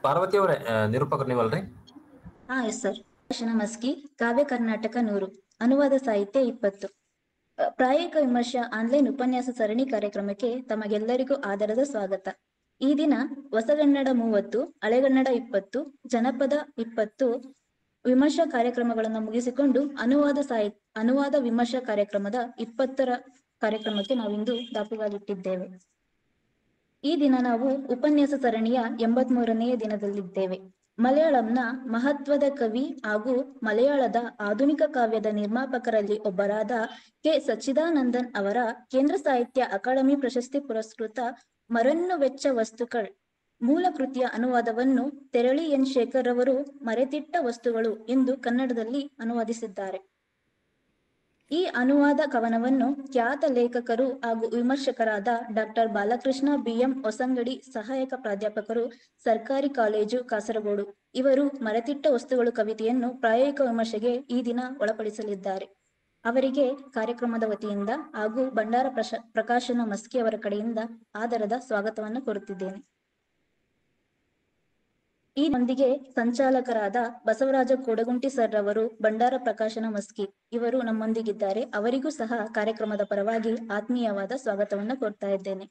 ಪಾರ್ವತಿ ಅವರೇ, ನಿರೂಪಕರು ನೀವಲ್ರಿ? Yes sir. ಭಾಷಣ ಮಸ್ಕಿ, ಕಾವ್ಯ ಕರ್ನಾಟಕ 100, ಅನುವಾದ ಸಾಹಿತ್ಯ 20. ಪ್ರಾಯೋಗಿಕ ವಿಮರ್ಶೆ ಆನ್ಲೈನ್ ಉಪನ್ಯಾಸ ಸರಣಿ ಕಾರ್ಯಕ್ರಮಕ್ಕೆ ತಮಗೆಲ್ಲರಿಗೂ ಆದರದ ಸ್ವಾಗತ. ಈ ದಿನ ಹೊಸಗನ್ನಡ 30, ಹಳೆಗನ್ನಡ 20, ಜನಪದ 20 ವಿಮರ್ಶಾ ಕಾರ್ಯಕ್ರಮಗಳನ್ನು ಮುಗಿಸಿಕೊಂಡು ಅನುವಾದ ವಿಮರ್ಶಾ ಕಾರ್ಯಕ್ರಮದ 20ರ ಕಾರ್ಯಕ್ರಮಕ್ಕೆ ನಾವಿಂದು ದಾಪುಗಾಲಿಟ್ಟಿದ್ದೇವೆ. ಈ ದಿನ ನಾವು ಉಪನ್ಯಾಸ ಸರಣಿಯ 83ನೆಯ ದಿನದಲ್ಲಿದ್ದೇವೆ. ಮಲಯಾಳಂನ ಮಹತ್ವದ ಕವಿ ಹಾಗೂ ಮಲಯಾಳದ ಆಧುನಿಕ ಕಾವ್ಯದ ನಿರ್ಮಾಪಕರಲ್ಲಿ ಒಬ್ಬರಾದ ಕೆ. ಸಚ್ಚಿದಾನಂದನ್ ಅವರ ಕೇಂದ್ರ ಸಾಹಿತ್ಯ ಅಕಾಡೆಮಿ ಪ್ರಶಸ್ತಿ ಪುರಸ್ಕೃತ ಮರೆನ್ನು ವೆಚ್ಚ ವಸ್ತುಗಳ್ ಮೂಲ ಕೃತಿಯ ಅನುವಾದವನ್ನು ತೆರಳಿ ಎನ್. ಶೇಖರ್ ಅವರು ಮರೆತಿಟ್ಟ ವಸ್ತುಗಳು ಎಂದು ಕನ್ನಡದಲ್ಲಿ ಅನುವಾದಿಸಿದ್ದಾರೆ. ಈ ಅನುವಾದ ಕವನವನ್ನು ಖ್ಯಾತ ಲೇಖಕರು ಹಾಗೂ ವಿಮರ್ಶಕರಾದ ಡಾಕ್ಟರ್ ಬಾಲಕೃಷ್ಣ ಬಿ.ಎಂ. ಹೊಸಂಗಡಿ, ಸಹಾಯಕ ಪ್ರಾಧ್ಯಾಪಕರು, ಸರ್ಕಾರಿ ಕಾಲೇಜು, ಕಾಸರಗೋಡು, ಇವರು ಮರೆತಿಟ್ಟ ವಸ್ತುಗಳು ಕವಿತೆಯನ್ನು ಪ್ರಾಯೋಗಿಕ ವಿಮರ್ಶೆಗೆ ಈ ದಿನ ಒಳಪಡಿಸಲಿದ್ದಾರೆ. ಅವರಿಗೆ ಕಾರ್ಯಕ್ರಮದ ವತಿಯಿಂದ ಹಾಗೂ ಭಂಡಾರ ಪ್ರಕಾಶನ ಮಸ್ಕಿ ಅವರ ಕಡೆಯಿಂದ ಆದರದ ಸ್ವಾಗತವನ್ನು ಕೋರುತ್ತಿದ್ದೇನೆ. ಈ ನೊಂದಿಗೆ ಸಂಚಾಲಕರಾದ ಬಸವರಾಜ ಕೋಡಗುಂಟಿ ಸರ್ ಅವರು, ಭಂಡಾರ ಪ್ರಕಾಶನ ಮಸ್ಕಿ, ಇವರು ನಮ್ಮೊಂದಿಗಿದ್ದಾರೆ. ಅವರಿಗೂ ಸಹ ಕಾರ್ಯಕ್ರಮದ ಪರವಾಗಿ ಆತ್ಮೀಯವಾದ ಸ್ವಾಗತವನ್ನು ಕೋರ್ತಾ ಇದ್ದೇನೆ.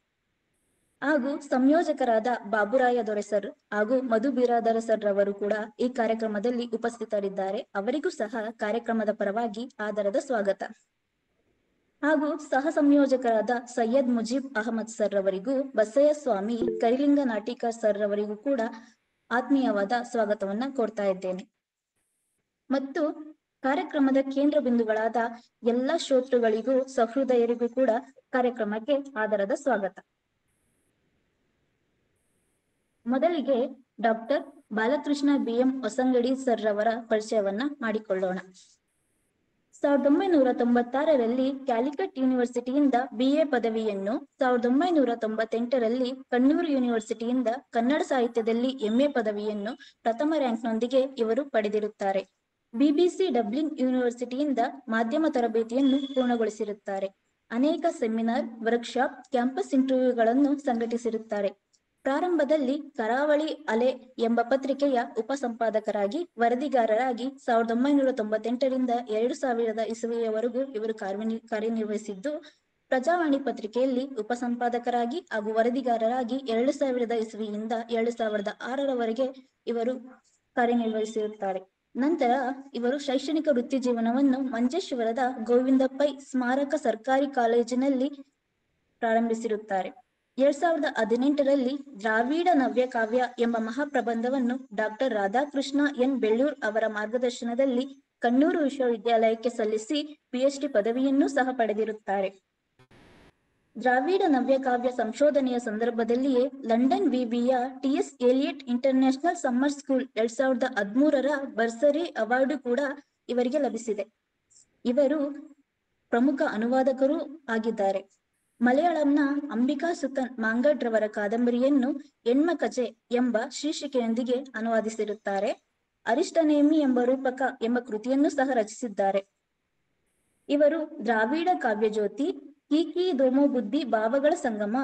ಹಾಗೂ ಸಂಯೋಜಕರಾದ ಬಾಬುರಾಯ ದೊರೆ ಸರ್ ಹಾಗೂ ಮಧು ಬಿರಾದರ ಸರ್ ಅವರು ಕೂಡ ಈ ಕಾರ್ಯಕ್ರಮದಲ್ಲಿ ಉಪಸ್ಥಿತರಿದ್ದಾರೆ. ಅವರಿಗೂ ಸಹ ಕಾರ್ಯಕ್ರಮದ ಪರವಾಗಿ ಆದರದ ಸ್ವಾಗತ. ಹಾಗೂ ಸಹ ಸಂಯೋಜಕರಾದ ಸೈಯದ್ ಮುಜೀಬ್ ಅಹಮದ್ ಸರ್ ಅವರಿಗೂ, ಬಸಯ್ಯ ಸ್ವಾಮಿ ಕರಿಲಿಂಗ ನಾಟಿಕರ್ ಸರ್ ಅವರಿಗೂ ಕೂಡ ಆತ್ಮೀಯವಾದ ಸ್ವಾಗತವನ್ನ ಕೋರ್ತಾ ಇದ್ದೇನೆ. ಮತ್ತು ಕಾರ್ಯಕ್ರಮದ ಕೇಂದ್ರ ಬಿಂದುಗಳಾದ ಎಲ್ಲ ಶ್ರೋತೃಗಳಿಗೂ ಸಹೃದಯರಿಗೂ ಕೂಡ ಕಾರ್ಯಕ್ರಮಕ್ಕೆ ಆದರದ ಸ್ವಾಗತ. ಮೊದಲಿಗೆ doctor Balakrishna BM. Hosangadi sir ಅವರ ಪರಿಚಯವನ್ನ ಮಾಡಿಕೊಳ್ಳೋಣ. 1996ರಲ್ಲಿ ಕ್ಯಾಲಿಕಟ್ ಯೂನಿವರ್ಸಿಟಿಯಿಂದ BA ಪದವಿಯನ್ನು, 1998ರಲ್ಲಿ ಕಣ್ಣೂರು ಯೂನಿವರ್ಸಿಟಿಯಿಂದ ಕನ್ನಡ ಸಾಹಿತ್ಯದಲ್ಲಿ MA ಪದವಿಯನ್ನು ಪ್ರಥಮ ರ್ಯಾಂಕ್ನೊಂದಿಗೆ ಇವರು ಪಡೆದಿರುತ್ತಾರೆ. BBC ಡಬ್ಲಿನ್ ಯೂನಿವರ್ಸಿಟಿಯಿಂದ ಮಾಧ್ಯಮ ತರಬೇತಿಯನ್ನು ಪೂರ್ಣಗೊಳಿಸಿರುತ್ತಾರೆ. ಅನೇಕ ಸೆಮಿನಾರ್, ವರ್ಕ್ಶಾಪ್, ಕ್ಯಾಂಪಸ್ ಇಂಟರ್ವ್ಯೂಗಳನ್ನು ಸಂಘಟಿಸಿರುತ್ತಾರೆ. ಪ್ರಾರಂಭದಲ್ಲಿ ಕರಾವಳಿ ಅಲೆ ಎಂಬ ಪತ್ರಿಕೆಯ ಉಪಸಂಪಾದಕರಾಗಿ, ವರದಿಗಾರರಾಗಿ 1998ರಿಂದ 2000 ಇಸವಿಯವರೆಗೂ ಇವರು ಕಾರ್ಯನಿರ್ವಹಿಸಿದ್ದು, ಪ್ರಜಾವಾಣಿ ಪತ್ರಿಕೆಯಲ್ಲಿ ಉಪಸಂಪಾದಕರಾಗಿ ಹಾಗೂ ವರದಿಗಾರರಾಗಿ 2000 ಇಸವಿಯಿಂದ 2006ರವರೆಗೆ ಇವರು ಕಾರ್ಯನಿರ್ವಹಿಸಿರುತ್ತಾರೆ. ನಂತರ ಇವರು ಶೈಕ್ಷಣಿಕ ವೃತ್ತಿ ಜೀವನವನ್ನು ಮಂಜೇಶ್ವರದ ಗೋವಿಂದ ಪೈ ಸ್ಮಾರಕ ಸರ್ಕಾರಿ ಕಾಲೇಜಿನಲ್ಲಿ ಪ್ರಾರಂಭಿಸಿರುತ್ತಾರೆ. 2018ರಲ್ಲಿ ದ್ರಾವಿಡ ನವ್ಯ ಕಾವ್ಯ ಎಂಬ ಮಹಾಪ್ರಬಂಧವನ್ನು ಡಾಕ್ಟರ್ ರಾಧಾಕೃಷ್ಣ ಎನ್. ಬೆಳ್ಳೂರ್ ಅವರ ಮಾರ್ಗದರ್ಶನದಲ್ಲಿ ಕಣ್ಣೂರು ವಿಶ್ವವಿದ್ಯಾಲಯಕ್ಕೆ ಸಲ್ಲಿಸಿ PhD ಪದವಿಯನ್ನೂ ಸಹ ಪಡೆದಿರುತ್ತಾರೆ. ದ್ರಾವಿಡ ನವ್ಯ ಕಾವ್ಯ ಸಂಶೋಧನೆಯ ಸಂದರ್ಭದಲ್ಲಿಯೇ ಲಂಡನ್ ವಿವಿಯ TS Eliot international summer school 2013ರ ಬರ್ಸರಿ ಅವಾರ್ಡು ಕೂಡ ಇವರಿಗೆ ಲಭಿಸಿದೆ. ಇವರು ಪ್ರಮುಖ ಅನುವಾದಕರೂ ಆಗಿದ್ದಾರೆ. ಮಲಯಾಳಂನ ಅಂಬಿಕಾ ಸುತನ್ ಮಾಂಗಡ್ ರವರ ಕಾದಂಬರಿಯನ್ನು ಹೆಣ್ಮಕಜೆ ಎಂಬ ಶೀರ್ಷಿಕೆಯೊಂದಿಗೆ ಅನುವಾದಿಸಿರುತ್ತಾರೆ. ಅರಿಷ್ಟನೇಮಿ ಎಂಬ ರೂಪಕ ಎಂಬ ಕೃತಿಯನ್ನು ಸಹ ರಚಿಸಿದ್ದಾರೆ. ಇವರು ದ್ರಾವಿಡ ಕಾವ್ಯಜ್ಯೋತಿ, ಕೀಕಿ ದೋಮೋ ಬುದ್ಧಿ ಭಾವಗಳ ಸಂಗಮ,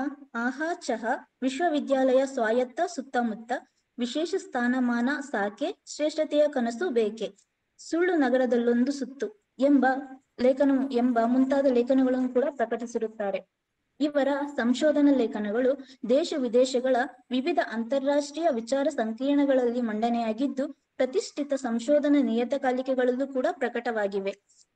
ಆಹಾ ಚಹಾ, ವಿಶ್ವವಿದ್ಯಾಲಯ ಸ್ವಾಯತ್ತ ಸುತ್ತಮುತ್ತ, ವಿಶೇಷ ಸ್ಥಾನಮಾನ ಸಾಕೆ, ಶ್ರೇಷ್ಠತೆಯ ಕನಸು ಬೇಕೆ, ಸುಳ್ಳು ನಗರದಲ್ಲೊಂದು ಸುತ್ತು ಎಂಬ ಮುಂತಾದ ಲೇಖನಗಳನ್ನು ಕೂಡ ಪ್ರಕಟಿಸಿರುತ್ತಾರೆ. ಇವರ ಸಂಶೋಧನಾ ಲೇಖನಗಳು ದೇಶ ವಿದೇಶಗಳ ವಿವಿಧ ಅಂತಾರಾಷ್ಟ್ರೀಯ ವಿಚಾರ ಸಂಕಿರಣಗಳಲ್ಲಿ ಮಂಡನೆಯಾಗಿದ್ದು, ಪ್ರತಿಷ್ಠಿತ ಸಂಶೋಧನಾ ನಿಯತಕಾಲಿಕೆಗಳಲ್ಲೂ ಕೂಡ ಪ್ರಕಟವಾಗಿವೆ.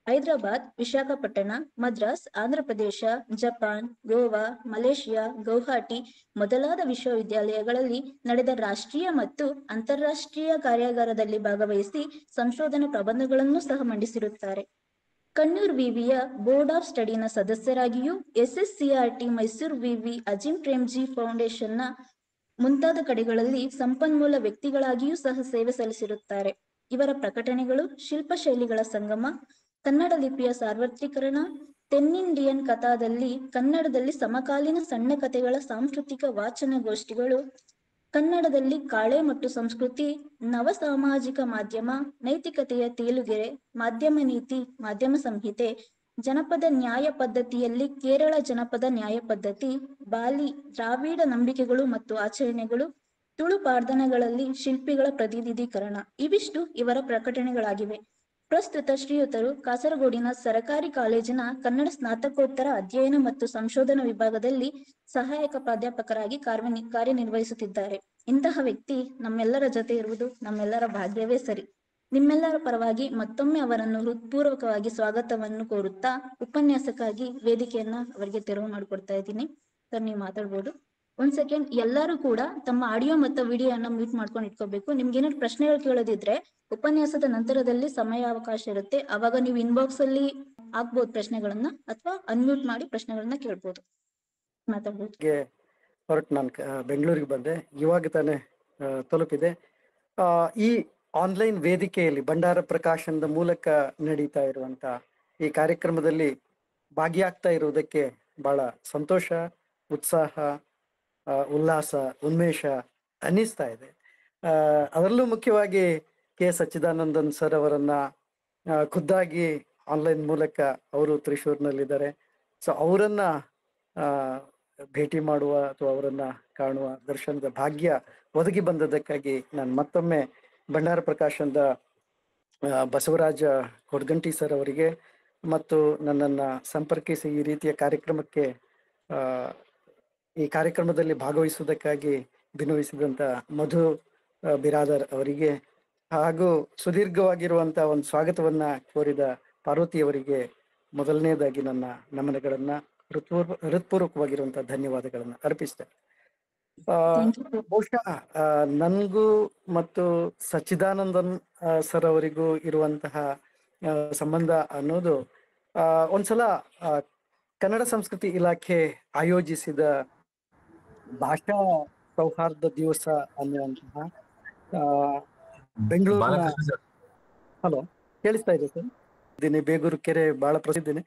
ಹೈದರಾಬಾದ್, ವಿಶಾಖಪಟ್ಟಣ, ಮದ್ರಾಸ್, ಆಂಧ್ರಪ್ರದೇಶ, ಜಪಾನ್, ಗೋವಾ, ಮಲೇಷಿಯಾ, ಗೌಹಾಟಿ ಮೊದಲಾದ ವಿಶ್ವವಿದ್ಯಾಲಯಗಳಲ್ಲಿ ನಡೆದ ರಾಷ್ಟ್ರೀಯ ಮತ್ತು ಅಂತಾರಾಷ್ಟ್ರೀಯ ಕಾರ್ಯಾಗಾರದಲ್ಲಿ ಭಾಗವಹಿಸಿ ಸಂಶೋಧನಾ ಪ್ರಬಂಧಗಳನ್ನು ಸಹ ಮಂಡಿಸಿರುತ್ತಾರೆ. ಕಣ್ಣೂರು ವಿವಿಯ ಬೋರ್ಡ್ ಆಫ್ ಸ್ಟಡಿನ ಸದಸ್ಯರಾಗಿಯೂ, SSCRT, ಮೈಸೂರು ವಿವಿ, ಅಜಿಂ ಪ್ರೇಮ್ಜಿ ಫೌಂಡೇಶನ್ನ ಮುಂತಾದ ಕಡೆಗಳಲ್ಲಿ ಸಂಪನ್ಮೂಲ ವ್ಯಕ್ತಿಗಳಾಗಿಯೂ ಸಹ ಸೇವೆ ಸಲ್ಲಿಸಿರುತ್ತಾರೆ. ಇವರ ಪ್ರಕಟಣೆಗಳು ಶಿಲ್ಪಶೈಲಿಗಳ ಸಂಗಮ, ಕನ್ನಡ ಲಿಪಿಯ ಸಾರ್ವತ್ರೀಕರಣ, ತೆನ್ನಿಂಡಿಯನ್ ಕಥಾದಲ್ಲಿ ಕನ್ನಡದಲ್ಲಿ ಸಮಕಾಲೀನ ಸಣ್ಣ ಕಥೆಗಳ ಸಾಂಸ್ಕೃತಿಕ ವಾಚನಗೋಷ್ಠಿಗಳು, ಕನ್ನಡದಲ್ಲಿ ಕಾಳೆ ಮತ್ತು ಸಂಸ್ಕೃತಿ, ನವ ಸಾಮಾಜಿಕ ಮಾಧ್ಯಮ, ನೈತಿಕತೆಯ ತೇಲುಗೆರೆ, ಮಾಧ್ಯಮ ನೀತಿ, ಮಾಧ್ಯಮ ಸಂಹಿತೆ, ಜನಪದ ನ್ಯಾಯ ಪದ್ಧತಿಯಲ್ಲಿ ಕೇರಳ ಜನಪದ ನ್ಯಾಯ ಪದ್ಧತಿ, ಬಾಲಿ, ದ್ರಾವಿಡ ನಂಬಿಕೆಗಳು ಮತ್ತು ಆಚರಣೆಗಳು, ತುಳು ಪಾಡ್ದನಗಳಲ್ಲಿ ಶಿಲ್ಪಿಗಳ ಪ್ರತಿನಿಧೀಕರಣ ಇವಿಷ್ಟು ಇವರ ಪ್ರಕಟಣೆಗಳಾಗಿವೆ. ಪ್ರಸ್ತುತ ಶ್ರೀಯುತರು ಕಾಸರಗೋಡಿನ ಸರಕಾರಿ ಕಾಲೇಜಿನ ಕನ್ನಡ ಸ್ನಾತಕೋತ್ತರ ಅಧ್ಯಯನ ಮತ್ತು ಸಂಶೋಧನಾ ವಿಭಾಗದಲ್ಲಿ ಸಹಾಯಕ ಪ್ರಾಧ್ಯಾಪಕರಾಗಿ ಕಾರ್ಯನಿರ್ವಹಿಸುತ್ತಿದ್ದಾರೆ. ಇಂತಹ ವ್ಯಕ್ತಿ ನಮ್ಮೆಲ್ಲರ ಜೊತೆ ಇರುವುದು ನಮ್ಮೆಲ್ಲರ ಭಾಗ್ಯವೇ ಸರಿ. ನಿಮ್ಮೆಲ್ಲರ ಪರವಾಗಿ ಮತ್ತೊಮ್ಮೆ ಅವರನ್ನು ಹೃತ್ಪೂರ್ವಕವಾಗಿ ಸ್ವಾಗತವನ್ನು ಕೋರುತ್ತಾ ಉಪನ್ಯಾಸಕ್ಕಾಗಿ ವೇದಿಕೆಯನ್ನ ಅವರಿಗೆ ತೆರವು ಮಾಡಿಕೊಡ್ತಾ ಇದ್ದೀನಿ. ಸರ್, ನೀವು ಮಾತಾಡ್ಬೋದು. ಒಂದ್ ಸೆಕೆಂಡ್, ಎಲ್ಲರೂ ಕೂಡ ತಮ್ಮ ಆಡಿಯೋ ಮತ್ತು ವಿಡಿಯೋನ ಮ್ಯೂಟ್ ಮಾಡ್ಕೊಂಡು ಇಟ್ಕೋಬೇಕು. ನಿಮ್ಗೆ ಏನಾದ್ರು ಪ್ರಶ್ನೆಗಳು ಕೇಳೋದಿದ್ರೆ ಉಪನ್ಯಾಸದ ನಂತರದಲ್ಲಿ ಸಮಯಾವಕಾಶ ಇರುತ್ತೆ, ಅವಾಗ ನೀವು ಇನ್ಬಾಕ್ಸ್ ಅಲ್ಲಿ ಹಾಕ್ಬೋದು ಪ್ರಶ್ನೆಗಳನ್ನ, ಅಥವಾ ಅನ್ಮ್ಯೂಟ್ ಮಾಡಿ ಪ್ರಶ್ನೆಗಳನ್ನ ಕೇಳ್ಬೋದು. ಮಾತಾಡ್ಬೋದು. ಹೊರಟು ನಾನು ಬೆಂಗಳೂರಿಗೆ ಬಂದೆ, ಇವಾಗ ತಾನೇ ತಲುಪಿದೆ. ಈ ಆನ್ಲೈನ್ ವೇದಿಕೆಯಲ್ಲಿ ಭಂಡಾರ ಪ್ರಕಾಶನದ ಮೂಲಕ ನಡೀತಾ ಇರುವಂತ ಈ ಕಾರ್ಯಕ್ರಮದಲ್ಲಿ ಭಾಗಿಯಾಗ್ತಾ ಇರುವುದಕ್ಕೆ ಬಹಳ ಸಂತೋಷ, ಉತ್ಸಾಹ, ಉಲ್ಲಾಸ, ಉನ್ಮೇಷ ಅನ್ನಿಸ್ತಾ ಇದೆ. ಅದರಲ್ಲೂ ಮುಖ್ಯವಾಗಿ ಕೆ ಸಚ್ಚಿದಾನಂದನ್ ಸರ್ ಅವರನ್ನ ಖುದ್ದಾಗಿ ಆನ್ಲೈನ್ ಮೂಲಕ ಅವರು ತ್ರಿಶೂರ್ನಲ್ಲಿದ್ದಾರೆ. ಸೊ ಅವರನ್ನ ಭೇಟಿ ಮಾಡುವ ಅಥವಾ ಅವರನ್ನ ಕಾಣುವ ದರ್ಶನದ ಭಾಗ್ಯ ಒದಗಿ ಬಂದದಕ್ಕಾಗಿ ನಾನು ಮತ್ತೊಮ್ಮೆ ಭಂಡಾರ ಪ್ರಕಾಶನದ ಬಸವರಾಜ ಕೊಡ್ಗಂಟಿ ಸರ್ ಅವರಿಗೆ ಮತ್ತು ನನ್ನನ್ನು ಸಂಪರ್ಕಿಸಿ ಈ ರೀತಿಯ ಕಾರ್ಯಕ್ರಮಕ್ಕೆ ಈ ಕಾರ್ಯಕ್ರಮದಲ್ಲಿ ಭಾಗವಹಿಸುವುದಕ್ಕಾಗಿ ಭಿನ್ನವಿಸಿದಂಥ ಮಧು ಬಿರಾದರ್ ಅವರಿಗೆ ಹಾಗೂ ಸುದೀರ್ಘವಾಗಿರುವಂಥ ಒಂದು ಸ್ವಾಗತವನ್ನ ಕೋರಿದ ಪಾರ್ವತಿಯವರಿಗೆ ಮೊದಲನೇದಾಗಿ ನನ್ನ ನಮನಗಳನ್ನ ಹೃತ್ಪೂರ್ವಕವಾಗಿರುವಂಥ ಧನ್ಯವಾದಗಳನ್ನು ಅರ್ಪಿಸ್ತೇನೆ. ಬಹುಶಃ ನನಗೂ ಮತ್ತು ಸಚ್ಚಿದಾನಂದನ್ ಸರ್ ಅವರಿಗೂ ಇರುವಂತಹ ಸಂಬಂಧ ಅನ್ನೋದು ಒಂದ್ಸಲ ಕನ್ನಡ ಸಂಸ್ಕೃತಿ ಇಲಾಖೆ ಆಯೋಜಿಸಿದ ಭಾಷಾ ಸೌಹಾರ್ದ ದಿವಸ ಅನ್ನುವಂತಹ ಬೆಂಗಳೂರಿನ ಹಲೋ ಕೇಳಿಸ್ತಾ ಇದೆ ಸರ್? ದಿನೇ ಬೇಗೂರು ಕೆರೆ ಬಹಳ ಪ್ರಸಿದ್ಧಿನೇ.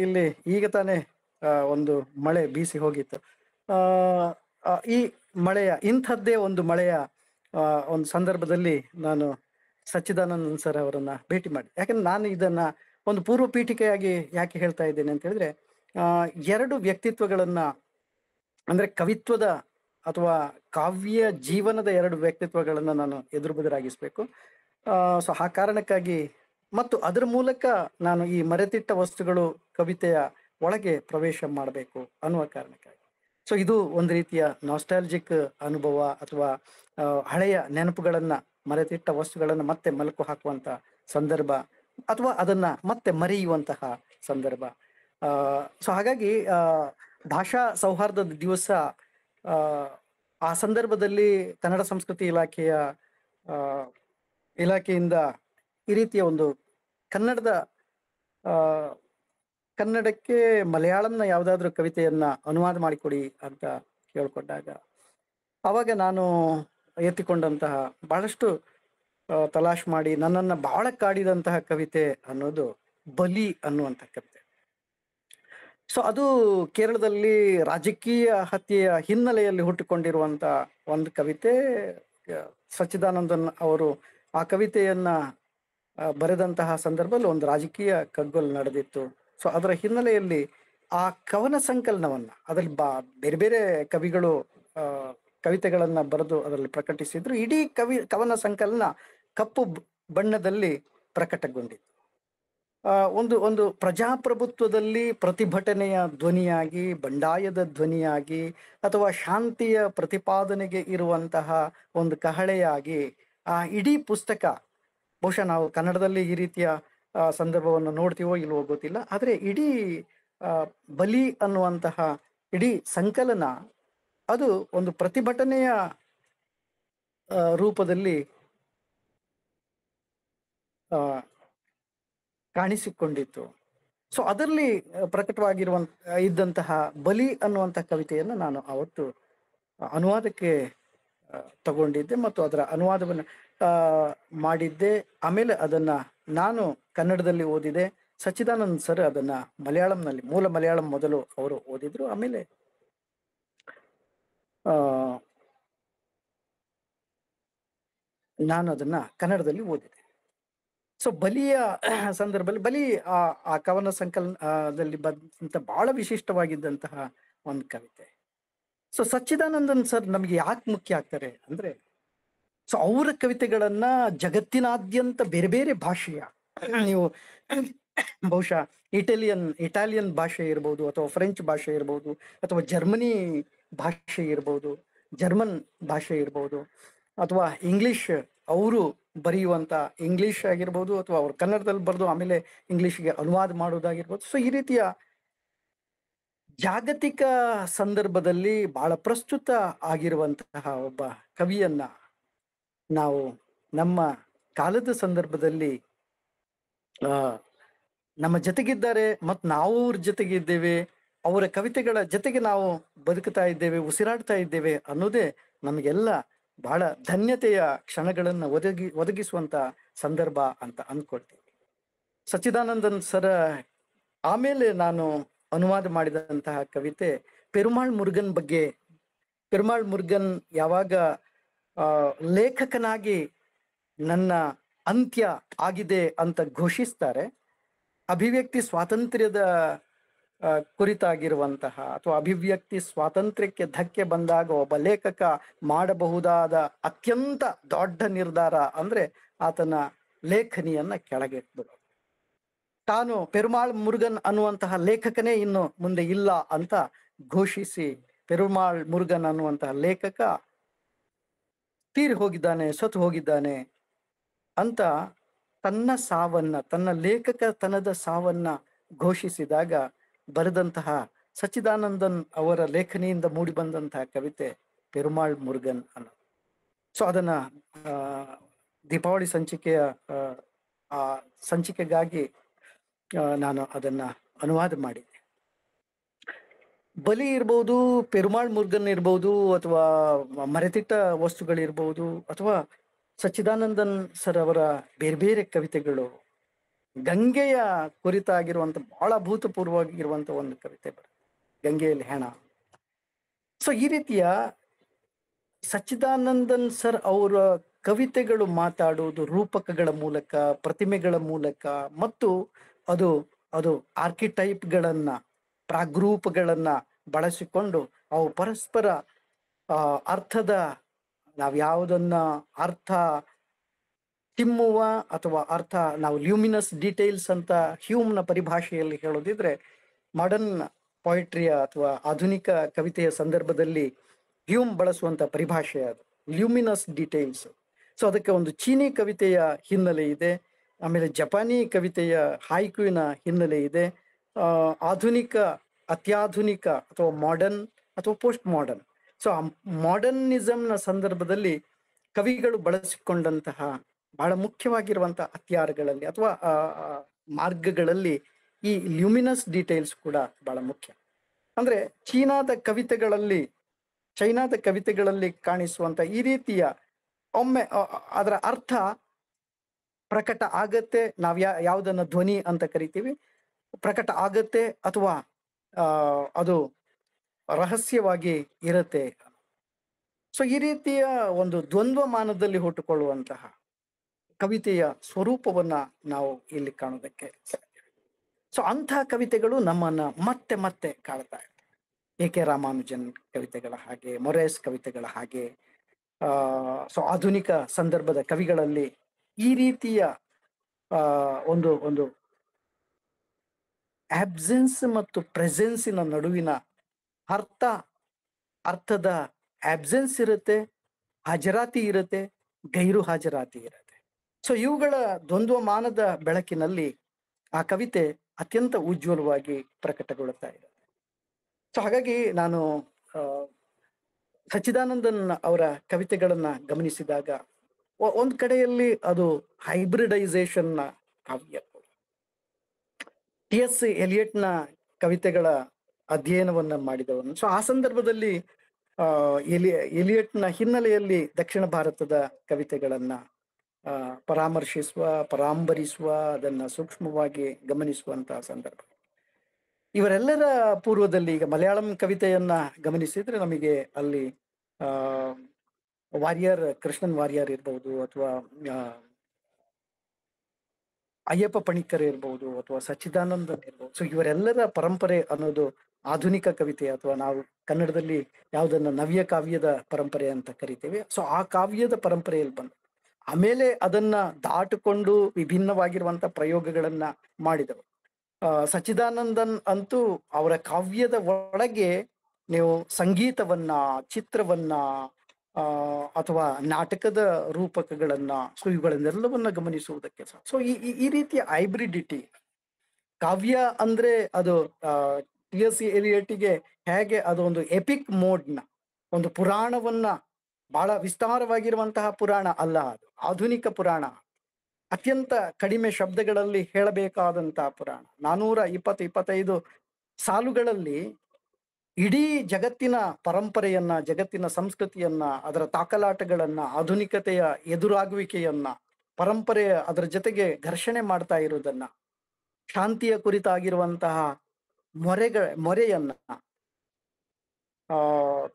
ಇಲ್ಲಿ ಈಗ ತಾನೇ ಒಂದು ಮಳೆ ಬೀಸಿ ಹೋಗಿತ್ತು. ಈ ಮಳೆಯ ಇಂಥದ್ದೇ ಒಂದು ಮಳೆಯ ಒಂದು ಸಂದರ್ಭದಲ್ಲಿ ನಾನು ಸಚ್ಚಿದಾನಂದನ್ ಸರ್ ಅವರನ್ನ ಭೇಟಿ ಮಾಡಿ, ಯಾಕಂದ್ರೆ ನಾನು ಇದನ್ನ ಒಂದು ಪೂರ್ವ ಪೀಠಿಕೆಯಾಗಿ ಯಾಕೆ ಹೇಳ್ತಾ ಇದ್ದೇನೆ ಅಂತ ಹೇಳಿದ್ರೆ, ಎರಡು ವ್ಯಕ್ತಿತ್ವಗಳನ್ನ, ಅಂದ್ರೆ ಕವಿತ್ವದ ಅಥವಾ ಕಾವ್ಯ ಜೀವನದ ಎರಡು ವ್ಯಕ್ತಿತ್ವಗಳನ್ನ ನಾನು ಎದುರು ಬದುರಾಗಿಸ್ಬೇಕು. ಸೊ ಆ ಕಾರಣಕ್ಕಾಗಿ ಮತ್ತು ಅದರ ಮೂಲಕ ನಾನು ಈ ಮರೆತಿಟ್ಟ ವಸ್ತುಗಳು ಕವಿತೆಯ ಒಳಗೆ ಪ್ರವೇಶ ಮಾಡಬೇಕು ಅನ್ನುವ ಕಾರಣಕ್ಕಾಗಿ. ಸೊ ಇದು ಒಂದು ರೀತಿಯ ನಾಸ್ಟಾಲ್ಜಿಕ್ ಅನುಭವ ಅಥವಾ ಹಳೆಯ ನೆನಪುಗಳನ್ನ, ಮರೆತಿಟ್ಟ ವಸ್ತುಗಳನ್ನ ಮತ್ತೆ ಮೆಲುಕು ಹಾಕುವಂತ ಸಂದರ್ಭ ಅಥವಾ ಅದನ್ನ ಮತ್ತೆ ಮರೆಯುವಂತಹ ಸಂದರ್ಭ. ಸೊ ಹಾಗಾಗಿ ಭಾಷಾ ಸೌಹಾರ್ದದ ದಿವಸ ಆ ಸಂದರ್ಭದಲ್ಲಿ ಕನ್ನಡ ಸಂಸ್ಕೃತಿ ಇಲಾಖೆಯಿಂದ ಈ ರೀತಿಯ ಒಂದು ಕನ್ನಡಕ್ಕೆ ಮಲಯಾಳಂನ ಯಾವುದಾದ್ರೂ ಕವಿತೆಯನ್ನ ಅನುವಾದ ಮಾಡಿಕೊಡಿ ಅಂತ ಕೇಳ್ಕೊಂಡಾಗ ಅವಾಗ ನಾನು ಎತ್ತಿಕೊಂಡಂತಹ ಬಹಳಷ್ಟು ತಲಾಶ್ ಮಾಡಿ ನನ್ನನ್ನು ಬಹಳ ಕಾಡಿದಂತಹ ಕವಿತೆ ಅನ್ನೋದು ಬಲಿ ಅನ್ನುವಂಥ ಕವಿತೆ. ಸೊ ಅದು ಕೇರಳದಲ್ಲಿ ರಾಜಕೀಯ ಹತ್ಯೆಯ ಹಿನ್ನೆಲೆಯಲ್ಲಿ ಹುಟ್ಟಿಕೊಂಡಿರುವಂತ ಒಂದು ಕವಿತೆ. ಸಚ್ಚಿದಾನಂದನ್ ಅವರು ಆ ಕವಿತೆಯನ್ನ ಬರೆದಂತಹ ಸಂದರ್ಭದಲ್ಲಿ ಒಂದು ರಾಜಕೀಯ ಕಗ್ಗೊಲು ನಡೆದಿತ್ತು. ಸೊ ಅದರ ಹಿನ್ನೆಲೆಯಲ್ಲಿ ಆ ಕವನ ಸಂಕಲನವನ್ನ ಅದರಲ್ಲಿ ಬೇರೆ ಬೇರೆ ಕವಿಗಳು ಕವಿತೆಗಳನ್ನ ಬರೆದು ಅದರಲ್ಲಿ ಪ್ರಕಟಿಸಿದ್ರು. ಇಡೀ ಕವನ ಸಂಕಲನ ಕಪ್ಪು ಬಣ್ಣದಲ್ಲಿ ಪ್ರಕಟಗೊಂಡಿತ್ತು. ಒಂದು ಪ್ರಜಾಪ್ರಭುತ್ವದಲ್ಲಿ ಪ್ರತಿಭಟನೆಯ ಧ್ವನಿಯಾಗಿ, ಬಂಡಾಯದ ಧ್ವನಿಯಾಗಿ, ಅಥವಾ ಶಾಂತಿಯ ಪ್ರತಿಪಾದನೆಗೆ ಇರುವಂತಹ ಒಂದು ಕಹಳೆಯಾಗಿ ಆ ಇಡೀ ಪುಸ್ತಕ, ಬಹುಶಃ ನಾವು ಕನ್ನಡದಲ್ಲಿ ಈ ರೀತಿಯ ಸಂದರ್ಭವನ್ನು ನೋಡ್ತೀವೋ ಇಲ್ವೋ ಗೊತ್ತಿಲ್ಲ, ಆದರೆ ಇಡೀ ಬಲಿ ಅನ್ನುವಂತಹ ಇಡೀ ಸಂಕಲನ ಅದು ಒಂದು ಪ್ರತಿಭಟನೆಯ ರೂಪದಲ್ಲಿ ಕಾಣಿಸಿಕೊಂಡಿತ್ತು. ಸೊ ಅದರಲ್ಲಿ ಇದ್ದಂತಹ ಬಲಿ ಅನ್ನುವಂತಹ ಕವಿತೆಯನ್ನು ನಾನು ಅವತ್ತು ಅನುವಾದಕ್ಕೆ ತಗೊಂಡಿದ್ದೆ ಮತ್ತು ಅದರ ಅನುವಾದವನ್ನು ಮಾಡಿದ್ದೆ. ಆಮೇಲೆ ಅದನ್ನ ನಾನು ಕನ್ನಡದಲ್ಲಿ ಓದಿದೆ. ಸಚ್ಚಿದಾನಂದ್ ಸರ್ ಅದನ್ನ ಮಲಯಾಳಂನಲ್ಲಿ, ಮೂಲ ಮಲಯಾಳಂ ಮೊದಲು ಅವರು ಓದಿದ್ರು, ಆಮೇಲೆ ನಾನು ಅದನ್ನ ಕನ್ನಡದಲ್ಲಿ ಓದಿದೆ. ಸೊ ಬಲಿಯ ಸಂದರ್ಭದಲ್ಲಿ ಬಲಿ ಆ ಕವನ ಸಂಕಲನದಲ್ಲಿ ಬಂದಂತ ಬಹಳ ವಿಶಿಷ್ಟವಾಗಿದ್ದಂತಹ ಒಂದು ಕವಿತೆ. ಸೊ ಸಚ್ಚಿದಾನಂದನ್ ಸರ್ ನಮಗೆ ಯಾಕೆ ಮುಖ್ಯ ಆಗ್ತಾರೆ ಅಂದ್ರೆ, ಸೊ ಅವರ ಕವಿತೆಗಳನ್ನ ಜಗತ್ತಿನಾದ್ಯಂತ ಬೇರೆ ಬೇರೆ ಭಾಷೆಯ, ನೀವು ಬಹುಶಃ ಇಟಾಲಿಯನ್ ಭಾಷೆ ಇರ್ಬೋದು, ಅಥವಾ ಫ್ರೆಂಚ್ ಭಾಷೆ ಇರ್ಬೋದು, ಅಥವಾ ಜರ್ಮನಿ ಭಾಷೆ ಇರ್ಬೋದು, ಜರ್ಮನ್ ಭಾಷೆ ಇರ್ಬೋದು, ಅಥವಾ ಇಂಗ್ಲಿಷ್ ಅವರು ಬರೆಯುವಂತ ಇಂಗ್ಲಿಷ್ ಆಗಿರ್ಬೋದು, ಅಥವಾ ಅವ್ರು ಕನ್ನಡದಲ್ಲಿ ಬರೆದು ಆಮೇಲೆ ಇಂಗ್ಲಿಷ್ಗೆ ಅನುವಾದ ಮಾಡೋದಾಗಿರ್ಬೋದು. ಸೊ ಈ ರೀತಿಯ ಜಾಗತಿಕ ಸಂದರ್ಭದಲ್ಲಿ ಬಹಳ ಪ್ರಸ್ತುತ ಆಗಿರುವಂತಹ ಒಬ್ಬ ಕವಿಯನ್ನ ನಾವು ನಮ್ಮ ಕಾಲದ ಸಂದರ್ಭದಲ್ಲಿ ನಮ್ಮ ಜೊತೆಗಿದ್ದಾರೆ ಮತ್ತು ನಾವು ಅವ್ರ ಜೊತೆಗೆ ಇದ್ದೇವೆ, ಅವರ ಕವಿತೆಗಳ ಜೊತೆಗೆ ನಾವು ಬದುಕುತ್ತಾ ಇದ್ದೇವೆ, ಉಸಿರಾಡ್ತಾ ಇದ್ದೇವೆ ಅನ್ನೋದೇ ನಮಗೆಲ್ಲ ಬಹಳ ಧನ್ಯತೆಯ ಕ್ಷಣಗಳನ್ನು ಒದಗಿಸುವಂತ ಸಂದರ್ಭ ಅಂತ ಅಂದ್ಕೊಳ್ತೀವಿ. ಸಚ್ಚಿದಾನಂದನ್ ಸರ ಆಮೇಲೆ ನಾನು ಅನುವಾದ ಮಾಡಿದಂತಹ ಕವಿತೆ ಪೆರುಮಾಳ್ ಮುರುಗನ್ ಬಗ್ಗೆ. ಪೆರುಮಾಳ್ ಮುರುಗನ್ ಯಾವಾಗ ಲೇಖಕನಾಗಿ ನನ್ನ ಅಂತ್ಯ ಆಗಿದೆ ಅಂತ ಘೋಷಿಸ್ತಾರೆ, ಅಭಿವ್ಯಕ್ತಿ ಸ್ವಾತಂತ್ರ್ಯದ ಕುರಿತಾಗಿರುವಂತಹ ಅಥವಾ ಅಭಿವ್ಯಕ್ತಿ ಸ್ವಾತಂತ್ರ್ಯಕ್ಕೆ ಧಕ್ಕೆ ಬಂದಾಗ ಒಬ್ಬ ಲೇಖಕ ಮಾಡಬಹುದಾದ ಅತ್ಯಂತ ದೊಡ್ಡ ನಿರ್ಧಾರ ಅಂದ್ರೆ ಆತನ ಲೇಖನಿಯನ್ನ ಕೆಳಗೆಟ್ಟುವುದು. ತಾನು ಪೆರುಮಾಳ್ ಮುರುಗನ್ ಅನ್ನುವಂತಹ ಲೇಖಕನೇ ಇನ್ನು ಮುಂದೆ ಇಲ್ಲ ಅಂತ ಘೋಷಿಸಿ, ಪೆರುಮಾಳ್ ಮುರುಗನ್ ಅನ್ನುವಂತಹ ಲೇಖಕ ತೀರಿ ಹೋಗಿದ್ದಾನೆ, ಸತ್ತು ಹೋಗಿದ್ದಾನೆ ಅಂತ ತನ್ನ ಸಾವನ್ನ, ತನ್ನ ಲೇಖಕತನದ ಸಾವನ್ನ ಘೋಷಿಸಿದಾಗ ಬರೆದಂತಹ ಸಚ್ಚಿದಾನಂದನ್ ಅವರ ಲೇಖನಿಯಿಂದ ಮೂಡಿ ಬಂದಂತಹ ಕವಿತೆ ಪೆರುಮಾಳ್ ಮುರುಗನ್ ಅನ್ನೋ. ಸೊ ಅದನ್ನ ದೀಪಾವಳಿ ಸಂಚಿಕೆಗಾಗಿ ನಾನು ಅದನ್ನ ಅನುವಾದ ಮಾಡಿದ್ದೆ. ಬಲಿ ಇರ್ಬೋದು, ಪೆರುಮಾಳ್ ಮುರುಗನ್ ಇರ್ಬೋದು, ಅಥವಾ ಮರೆತಿಟ್ಟ ವಸ್ತುಗಳಿರ್ಬೋದು, ಅಥವಾ ಸಚ್ಚಿದಾನಂದನ್ ಸರ್ ಅವರ ಬೇರೆ ಬೇರೆ ಕವಿತೆಗಳು, ಗಂಗೆಯ ಕುರಿತಾಗಿರುವಂತ ಬಹಳ ಅಭೂತಪೂರ್ವವಾಗಿರುವಂತ ಒಂದು ಕವಿತೆ ಗಂಗೆಯಲ್ಲಿ ಹೆಣ. ಸೊ ಈ ರೀತಿಯ ಸಚ್ಚಿದಾನಂದನ್ ಸರ್ ಅವರ ಕವಿತೆಗಳು ಮಾತಾಡುವುದು ರೂಪಕಗಳ ಮೂಲಕ, ಪ್ರತಿಮೆಗಳ ಮೂಲಕ, ಮತ್ತು ಅದು ಅದು ಆರ್ಕಿಟೈಪ್ಗಳನ್ನ, ಪ್ರಾಗ್ರೂಪಗಳನ್ನ ಬಳಸಿಕೊಂಡು ಅವು ಪರಸ್ಪರ ಅರ್ಥದ, ನಾವ್ಯಾವುದನ್ನ ಅರ್ಥ ತಿಮ್ಮುವ ಅಥವಾ ಅರ್ಥ ನಾವು ಲ್ಯೂಮಿನಸ್ ಡೀಟೇಲ್ಸ್ ಅಂತ ಹ್ಯೂಮ್ನ ಪರಿಭಾಷೆಯಲ್ಲಿ ಹೇಳೋದಿದ್ರೆ, ಮಾಡರ್ನ್ ಪೊಯಿಟ್ರಿಯ ಅಥವಾ ಆಧುನಿಕ ಕವಿತೆಯ ಸಂದರ್ಭದಲ್ಲಿ ಹ್ಯೂಮ್ ಬಳಸುವಂತ ಪರಿಭಾಷೆ ಅದು ಲ್ಯೂಮಿನಸ್ ಡೀಟೇಲ್ಸ್. ಸೊ ಅದಕ್ಕೆ ಒಂದು ಚೀನಿ ಕವಿತೆಯ ಹಿನ್ನೆಲೆ ಇದೆ, ಆಮೇಲೆ ಜಪಾನಿ ಕವಿತೆಯ ಹಾಯ್ಕುವಿನ ಹಿನ್ನೆಲೆ ಇದೆ, ಆಧುನಿಕ, ಅತ್ಯಾಧುನಿಕ ಅಥವಾ ಮಾಡರ್ನ್ ಅಥವಾ ಪೋಸ್ಟ್ ಮಾಡರ್ನ್. ಸೊ ಮಾಡರ್ನಿಸಂನ ಸಂದರ್ಭದಲ್ಲಿ ಕವಿಗಳು ಬಳಸಿಕೊಂಡಂತಹ ಬಹಳ ಮುಖ್ಯವಾಗಿರುವಂತಹ ಹತ್ಯಾರಗಳಲ್ಲಿ ಅಥವಾ ಮಾರ್ಗಗಳಲ್ಲಿ ಈ ಲ್ಯೂಮಿನಸ್ ಡೀಟೇಲ್ಸ್ ಕೂಡ ಬಹಳ ಮುಖ್ಯ. ಅಂದ್ರೆ ಚೈನಾದ ಕವಿತೆಗಳಲ್ಲಿ ಕಾಣಿಸುವಂತ ಈ ರೀತಿಯ ಒಮ್ಮೆ ಅದರ ಅರ್ಥ ಪ್ರಕಟ ಆಗತ್ತೆ, ನಾವ್ ಯಾವುದನ್ನ ಧ್ವನಿ ಅಂತ ಕರಿತೀವಿ, ಪ್ರಕಟ ಆಗತ್ತೆ ಅಥವಾ ಅದು ರಹಸ್ಯವಾಗಿ ಇರತ್ತೆ. ಸೊ ಈ ರೀತಿಯ ಒಂದು ದ್ವಂದ್ವಮಾನದಲ್ಲಿ ಹುಟ್ಟುಕೊಳ್ಳುವಂತಹ ಕವಿತೆಯ ಸ್ವರೂಪವನ್ನ ನಾವು ಇಲ್ಲಿ ಕಾಣೋದಕ್ಕೆ ಸಾಧ್ಯ. ಸೊ ಅಂತಹ ಕವಿತೆಗಳು ನಮ್ಮನ್ನ ಮತ್ತೆ ಮತ್ತೆ ಕಾಡ್ತಾ ಇರ್ತವೆ. A.K. ರಾಮಾನುಜನ್ ಕವಿತೆಗಳ ಹಾಗೆ, ಮೊರೇಸ್ ಕವಿತೆಗಳ ಹಾಗೆ, ಸೊ ಆಧುನಿಕ ಸಂದರ್ಭದ ಕವಿಗಳಲ್ಲಿ ಈ ರೀತಿಯ ಒಂದು ಒಂದು ಆಬ್ಸೆನ್ಸ್ ಮತ್ತು ಪ್ರೆಸೆನ್ಸಿನ ನಡುವಿನ ಅರ್ಥದ ಆಬ್ಸೆನ್ಸ್ ಇರುತ್ತೆ, ಹಾಜರಾತಿ ಇರುತ್ತೆ, ಗೈರು ಹಾಜರಾತಿ ಇರುತ್ತೆ. ಸೊ ಇವುಗಳ ದ್ವಂದ್ವಮಾನದ ಬೆಳಕಿನಲ್ಲಿ ಆ ಕವಿತೆ ಅತ್ಯಂತ ಉಜ್ವಲವಾಗಿ ಪ್ರಕಟಗೊಳ್ಳುತ್ತಾ ಇದೆ. ಸೊ ಹಾಗಾಗಿ ನಾನು ಸಚ್ಚಿದಾನಂದನ್ ಅವರ ಕವಿತೆಗಳನ್ನ ಗಮನಿಸಿದಾಗ ಒಂದ್ ಕಡೆಯಲ್ಲಿ ಅದು ಹೈಬ್ರಿಡೈಸೇಷನ್ ನ ಕಾವ್ಯ. T.S. ಎಲಿಯಟ್ನ ಕವಿತೆಗಳ ಅಧ್ಯಯನವನ್ನ ಮಾಡಿದವನು. ಸೊ ಆ ಸಂದರ್ಭದಲ್ಲಿ ಎಲಿಯಟ್ನ ಹಿನ್ನೆಲೆಯಲ್ಲಿ ದಕ್ಷಿಣ ಭಾರತದ ಕವಿತೆಗಳನ್ನ ಪರಾಂಬರಿಸುವ ಅದನ್ನ ಸೂಕ್ಷ್ಮವಾಗಿ ಗಮನಿಸುವಂತಹ ಸಂದರ್ಭ. ಇವರೆಲ್ಲರ ಪೂರ್ವದಲ್ಲಿ ಈಗ ಮಲಯಾಳಂ ಕವಿತೆಯನ್ನ ಗಮನಿಸಿದ್ರೆ ನಮಗೆ ಅಲ್ಲಿ ಕೃಷ್ಣನ್ ವಾರಿಯರ್ ಇರ್ಬಹುದು, ಅಥವಾ ಅಯ್ಯಪ್ಪ ಪಣಿಕ್ಕರ್ ಇರ್ಬಹುದು, ಅಥವಾ ಸಚ್ಚಿದಾನಂದನ್ ಇರ್ಬಹುದು. ಸೊ ಇವರೆಲ್ಲರ ಪರಂಪರೆ ಅನ್ನೋದು ಆಧುನಿಕ ಕವಿತೆ ಅಥವಾ ನಾವು ಕನ್ನಡದಲ್ಲಿ ಯಾವುದನ್ನ ನವ್ಯ ಕಾವ್ಯದ ಪರಂಪರೆ ಅಂತ ಕರಿತೇವೆ. ಸೊ ಆ ಕಾವ್ಯದ ಪರಂಪರೆಯಲ್ಲಿ ಬಂದು ಆಮೇಲೆ ಅದನ್ನ ದಾಟಿಕೊಂಡು ವಿಭಿನ್ನವಾಗಿರುವಂತ ಪ್ರಯೋಗಗಳನ್ನ ಮಾಡಿದವರು. ಸಚ್ಚಿದಾನಂದನ್ ಅಂತೂ ಅವರ ಕಾವ್ಯದ ಒಳಗೆ ನೀವು ಸಂಗೀತವನ್ನ, ಚಿತ್ರವನ್ನ, ಅಥವಾ ನಾಟಕದ ರೂಪಕಗಳನ್ನ, ಸೊ ಇವುಗಳನ್ನೆಲ್ಲವನ್ನ ಗಮನಿಸುವುದಕ್ಕೆ ಸೊ ಈ ರೀತಿಯ ಹೈಬ್ರಿಡಿಟಿ ಕಾವ್ಯ ಅಂದ್ರೆ ಅದು ಟಿ.ಎಸ್. ಎಲಿಯಟ್ಗೆ ಹೇಗೆ ಅದು ಒಂದು ಎಪಿಕ್ ಮೋಡ್ನ ಒಂದು ಪುರಾಣವನ್ನ, ಬಹಳ ವಿಸ್ತಾರವಾಗಿರುವಂತಹ ಪುರಾಣ ಅಲ್ಲ, ಅದು ಆಧುನಿಕ ಪುರಾಣ, ಅತ್ಯಂತ ಕಡಿಮೆ ಶಬ್ದಗಳಲ್ಲಿ ಹೇಳಬೇಕಾದಂತಹ ಪುರಾಣ. 425 ಸಾಲುಗಳಲ್ಲಿ ಇಡೀ ಜಗತ್ತಿನ ಪರಂಪರೆಯನ್ನ, ಜಗತ್ತಿನ ಸಂಸ್ಕೃತಿಯನ್ನ, ಅದರ ತಾಕಲಾಟಗಳನ್ನ, ಆಧುನಿಕತೆಯ ಎದುರಾಗುವಿಕೆಯನ್ನ, ಪರಂಪರೆಯ ಅದರ ಜೊತೆಗೆ ಘರ್ಷಣೆ ಮಾಡ್ತಾ ಇರುವುದನ್ನ, ಶಾಂತಿಯ ಕುರಿತಾಗಿರುವಂತಹ ಮೊರೆಯನ್ನ,